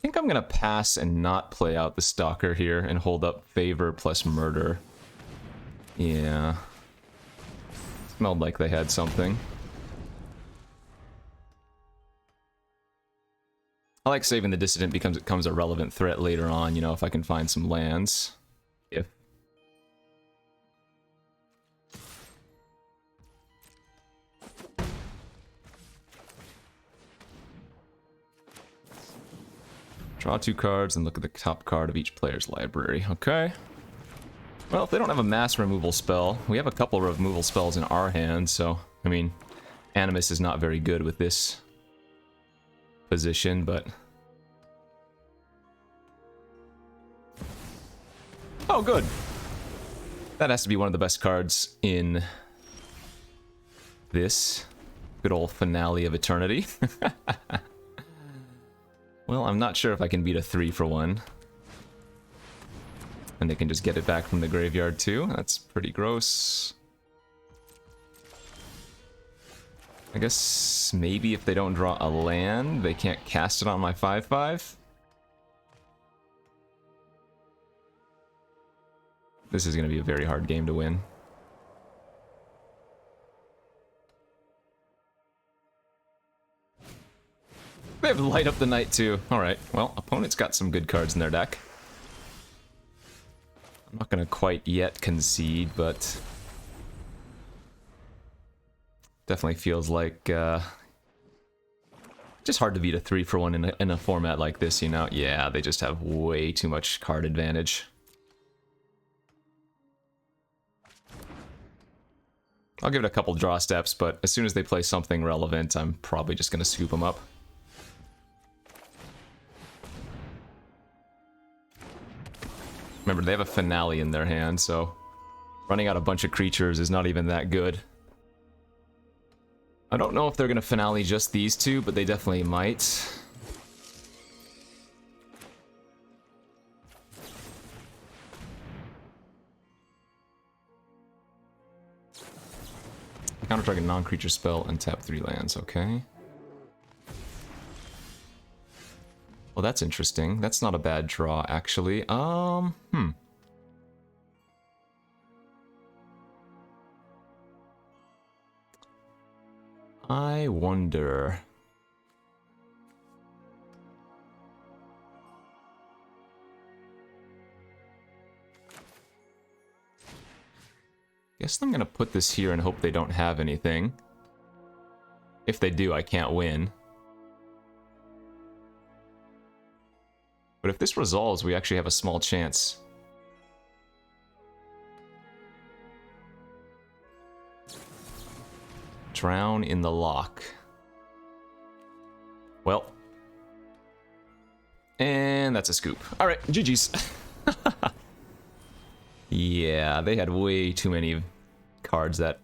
Speaker 1: think I'm gonna pass and not play out the Stalker here and hold up Favor plus Murder. Yeah. Smelled like they had something. I like saving the Dissident because it becomes a relevant threat later on, you know, if I can find some lands. If. Draw 2 cards and look at the top card of each player's library. Okay. Well, if they don't have a mass removal spell, we have a couple of removal spells in our hand, so, I mean, Animus is not very good with this position, but... Oh, good! That has to be one of the best cards in this good old Finale of Eternity. Well, I'm not sure if I can beat a 3-for-1. And they can just get it back from the graveyard too. That's pretty gross. I guess maybe if they don't draw a land, they can't cast it on my 5/5. This is going to be a very hard game to win. They have Light Up the Night too. Alright, well, opponent's got some good cards in their deck. I'm not going to quite yet concede, but... Definitely feels like, just hard to beat a 3-for-1 in a format like this, you know? Yeah, they just have way too much card advantage. I'll give it a couple draw steps, but as soon as they play something relevant, I'm probably just going to scoop them up. Remember, they have a Finale in their hand, so running out a bunch of creatures is not even that good. I don't know if they're going to Finale just these two, but they definitely might. Counter-target a non-creature spell and tap 3 lands, okay. Well, that's interesting. That's not a bad draw, actually. I wonder. Guess I'm gonna put this here and hope they don't have anything. If they do, I can't win. But if this resolves, we actually have a small chance. Drown in the lock. Well. And that's a scoop. Alright, GG's. Yeah, they had way too many cards that,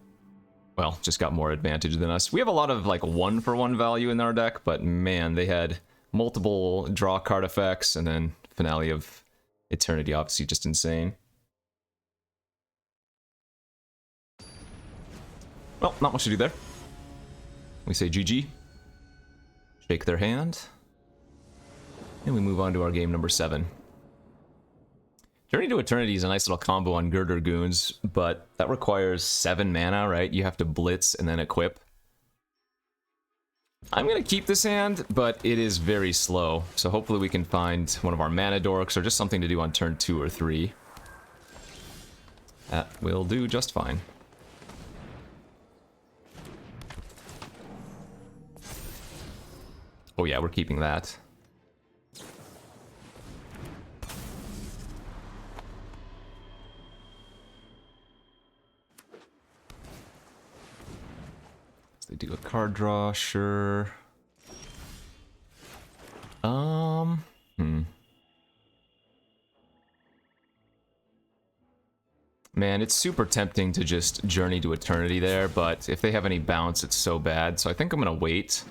Speaker 1: well, just got more advantage than us. We have a lot of, like, 1-for-1 value in our deck, but man, they had multiple draw card effects, and then Finale of Eternity, obviously just insane. Well, not much to do there. We say GG, shake their hand, and we move on to our game number 7. Journey to Eternity is a nice little combo on Girder Goons, but that requires 7 mana, right? You have to blitz and then equip. I'm going to keep this hand, but it is very slow, so hopefully we can find one of our mana dorks or just something to do on turn 2 or 3. That will do just fine. Oh yeah, we're keeping that. So they do a card draw, sure. Man, it's super tempting to just Journey to Eternity there, but if they have any bounce, it's so bad. So I think I'm gonna wait.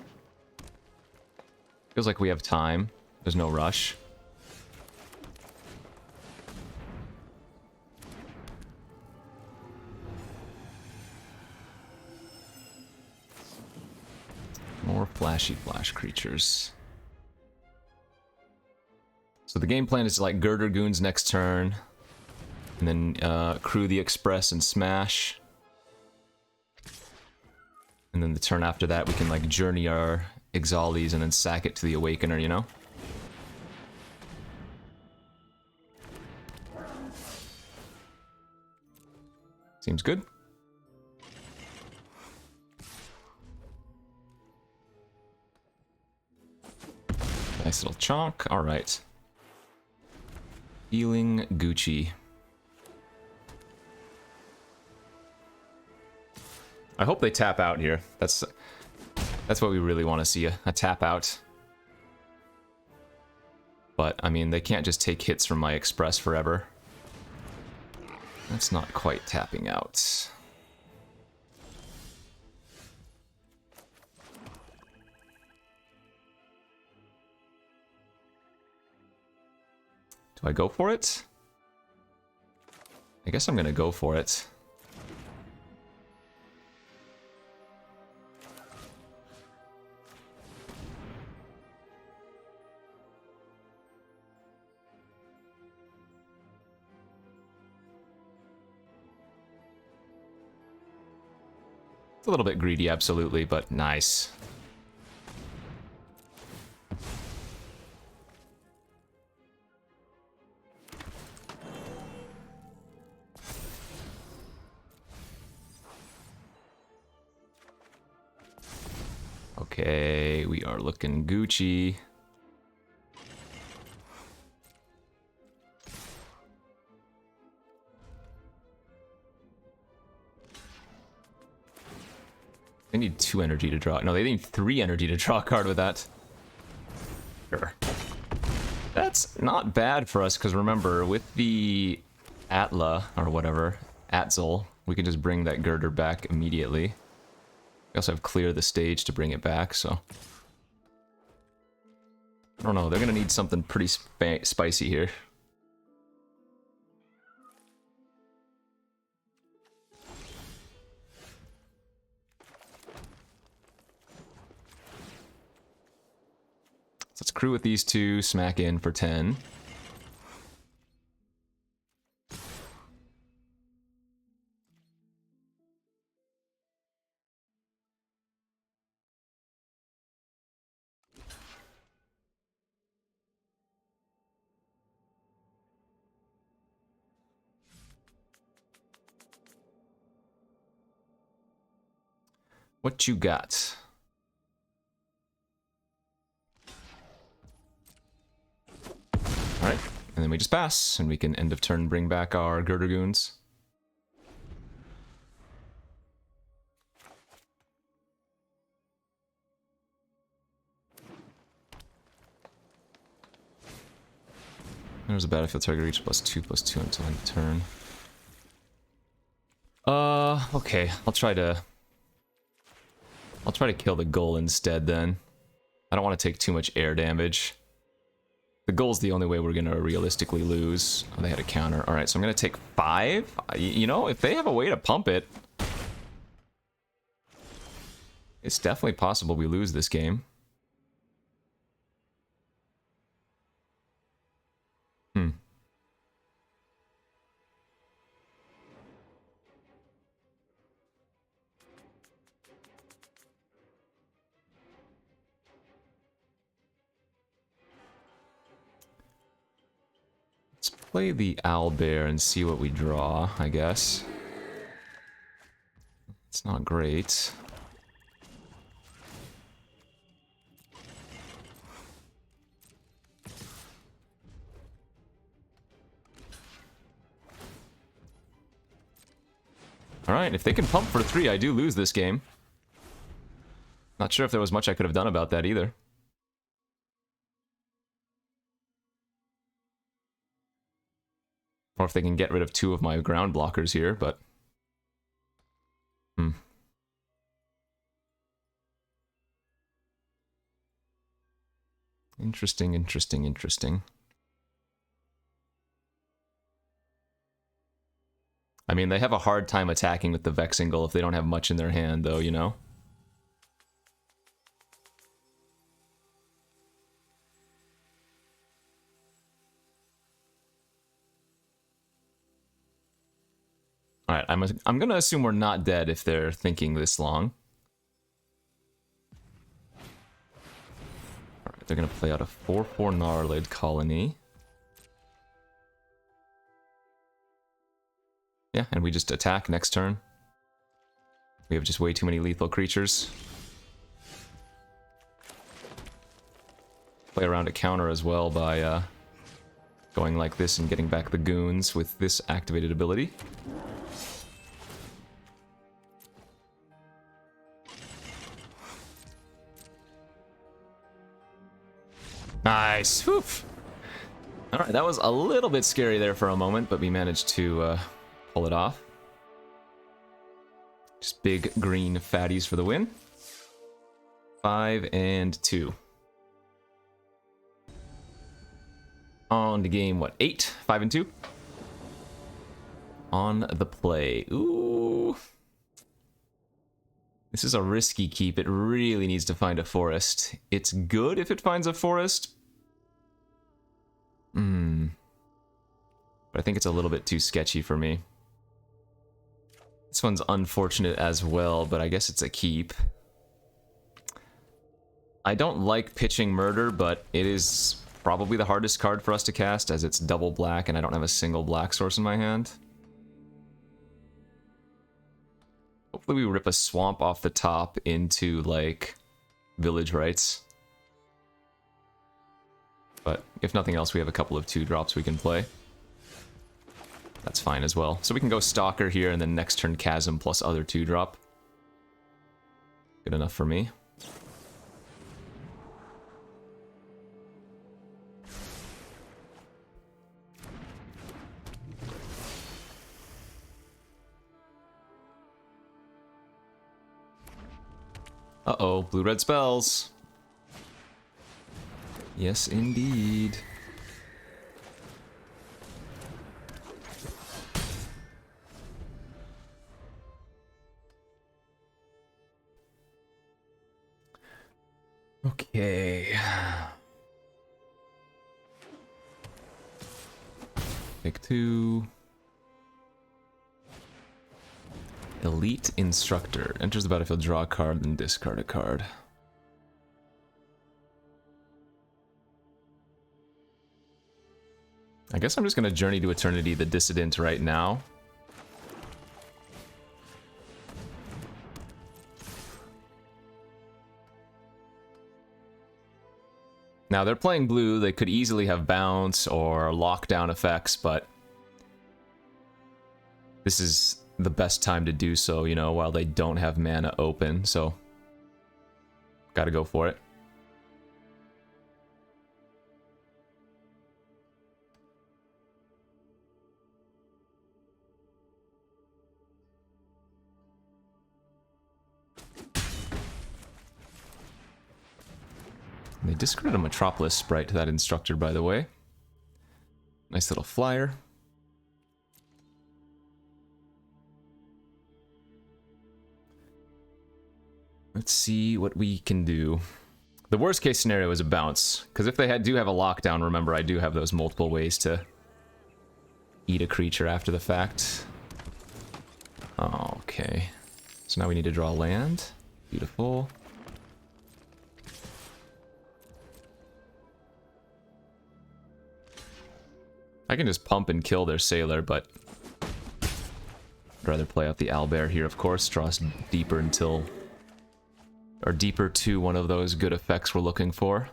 Speaker 1: Feels like we have time. There's no rush. More flashy flash creatures. So the game plan is like Girder Goons next turn. And then crew the Express and smash. And then the turn after that we can like journey our Exalies and then sack it to the Awakener, you know? Seems good. Nice little chonk, alright. Feeling Gucci. I hope they tap out here. That's what we really want to see, a tap out. But, I mean, they can't just take hits from my Express forever. That's not quite tapping out. Do I go for it? I guess I'm gonna go for it. It's a little bit greedy, absolutely, but nice. Okay, we are looking Gucci. They need 2 energy to draw. No, they need 3 energy to draw a card with that. Sure. That's not bad for us, because remember, with the Atla, or whatever, Atzel, we can just bring that Girder back immediately. We also have Clear the Stage to bring it back, so... I don't know, they're gonna need something pretty spicy here. So let's crew with these 2, smack in for 10. What you got? Alright, and then we just pass, and we can end of turn bring back our Girder Goons. There's a battlefield target reach +2/+2 until end of turn. Okay, I'll try to kill the Ghoul instead then. I don't want to take too much air damage. The Ghoul's the only way we're gonna realistically lose. Oh, they had a counter. Alright, so I'm gonna take 5. You know, if they have a way to pump it, it's definitely possible we lose this game. Let's play the Owlbear and see what we draw, I guess. It's not great. Alright, if they can pump for 3, I do lose this game. Not sure if there was much I could have done about that either. Or if they can get rid of 2 of my ground blockers here, but... Interesting, interesting, interesting. I mean, they have a hard time attacking with the Vexingle if they don't have much in their hand, though, you know? Alright, I'm gonna assume we're not dead if they're thinking this long. Alright, they're gonna play out a 4/4 Gnarlid Colony. Yeah, and we just attack next turn. We have just way too many lethal creatures. Play around a counter as well by going like this and getting back the goons with this activated ability. Nice! Oof. Alright, that was a little bit scary there for a moment, but we managed to pull it off. Just big green fatties for the win. 5 and 2. On to game, what, 8? 5 and 2? On the play. Ooh. This is a risky keep. It really needs to find a forest. It's good if it finds a forest. But I think it's a little bit too sketchy for me. This one's unfortunate as well, but I guess it's a keep. I don't like pitching Murder, but it is probably the hardest card for us to cast as it's double black and I don't have a single black source in my hand. Hopefully we rip a swamp off the top into, like, Village Rites. But if nothing else, we have a couple of 2-drops we can play. That's fine as well. So we can go Stalker here and then next turn Chasm plus other 2-drop. Good enough for me. Uh-oh, blue-red spells. Yes, indeed. Okay. Pick 2. Elite Instructor. Enters the battlefield, draw a card, then discard a card. I guess I'm just gonna Journey to Eternity the Dissident right now. Now, they're playing blue. They could easily have bounce or lockdown effects, but this is the best time to do so, you know, while they don't have mana open, so gotta go for it. They discarded a Metropolis sprite to that Instructor, by the way. Nice little flyer. Let's see what we can do. The worst case scenario is a bounce, because if they do have a lockdown, remember, I do have those multiple ways to eat a creature after the fact. Okay. So now we need to draw land. Beautiful. I can just pump and kill their Sailor, but I'd rather play out the Owlbear here, of course. Draw us deeper until... or deeper to one of those good effects we're looking for.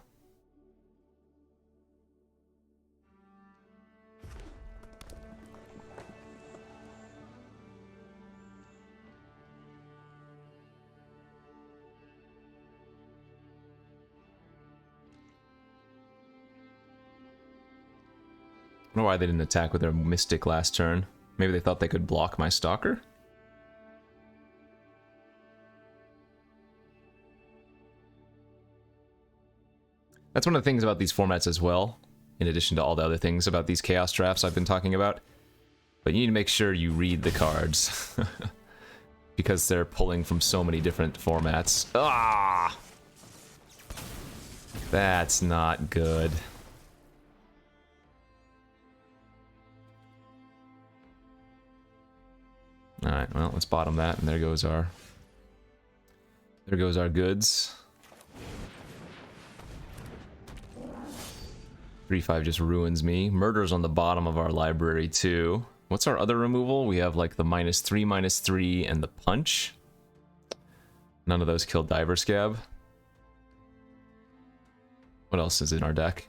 Speaker 1: I don't know why they didn't attack with their Mystic last turn. Maybe they thought they could block my Stalker? That's one of the things about these formats as well, in addition to all the other things about these Chaos drafts I've been talking about. But you need to make sure you read the cards. Because they're pulling from so many different formats. Ah! That's not good. Alright, well, let's bottom that, and there goes our goods. 3/5 just ruins me. Murder's on the bottom of our library, too. What's our other removal? We have, like, the -3/-3, and the punch. None of those kill Diver Scab. What else is in our deck?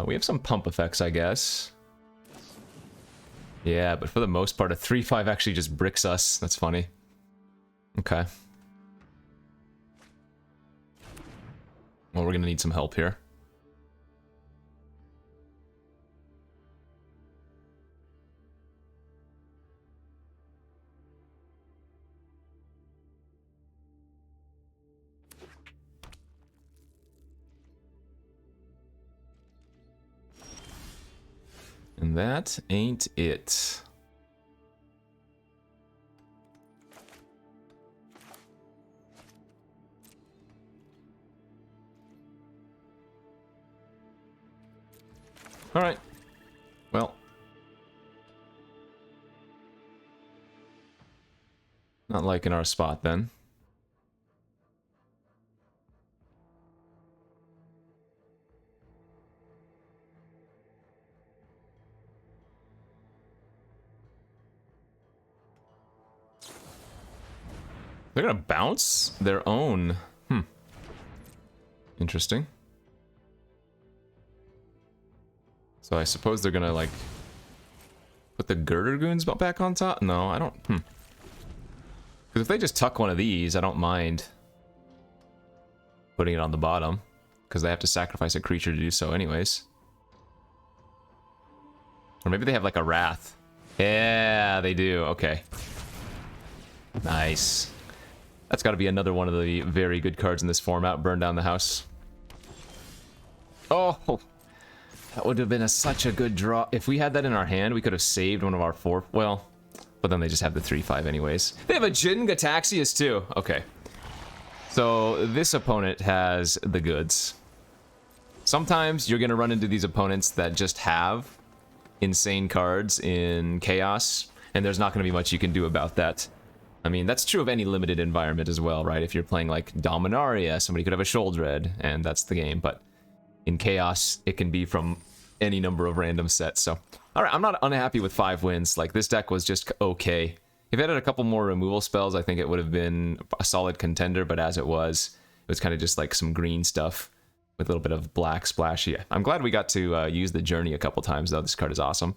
Speaker 1: We have some pump effects, I guess. Yeah, but for the most part, a 3/5 actually just bricks us. That's funny. Okay. Well, we're gonna need some help here. And that ain't it. All right. Well. Not liking our spot then. They're gonna bounce their own. Interesting. So I suppose they're gonna, like, put the Girder Goons back on top? No, I don't. Because if they just tuck one of these, I don't mind putting it on the bottom. Because they have to sacrifice a creature to do so anyways. Or maybe they have, like, a Wrath. Yeah, they do. Okay. Nice. That's got to be another one of the very good cards in this format. Burn down the house. Oh! That would have been such a good draw. If we had that in our hand, we could have saved one of our 4... Well, but then they just have the 3/5 anyways. They have a Jin Gataxias too. Okay. So this opponent has the goods. Sometimes you're going to run into these opponents that just have insane cards in Chaos, and there's not going to be much you can do about that. I mean, that's true of any limited environment as well, right? If you're playing, like, Dominaria, somebody could have a Sholdred, and that's the game. But in Chaos, it can be from any number of random sets, so... Alright, I'm not unhappy with 5 wins. Like, this deck was just okay. If it had a couple more removal spells, I think it would have been a solid contender, but as it was kind of just like some green stuff with a little bit of black splashy. I'm glad we got to use the Journey a couple times, though. This card is awesome.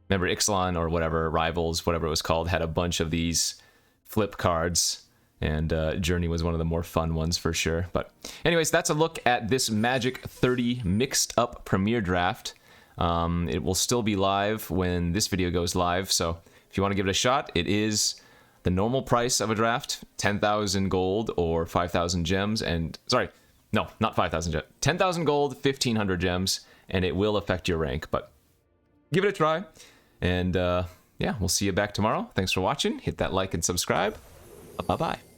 Speaker 1: Remember, Ixalan or whatever, Rivals, whatever it was called, had a bunch of these flip cards, and Journey was one of the more fun ones for sure. But anyways, that's a look at this Magic 30 mixed up Premier Draft. It will still be live when this video goes live, so if you want to give it a shot, it is the normal price of a draft, 10,000 gold or 5,000 gems, and sorry, no, not 5,000 gems, 10,000 gold, 1,500 gems, and it will affect your rank, but give it a try. And yeah, we'll see you back tomorrow. Thanks for watching. Hit that like and subscribe. Bye-bye.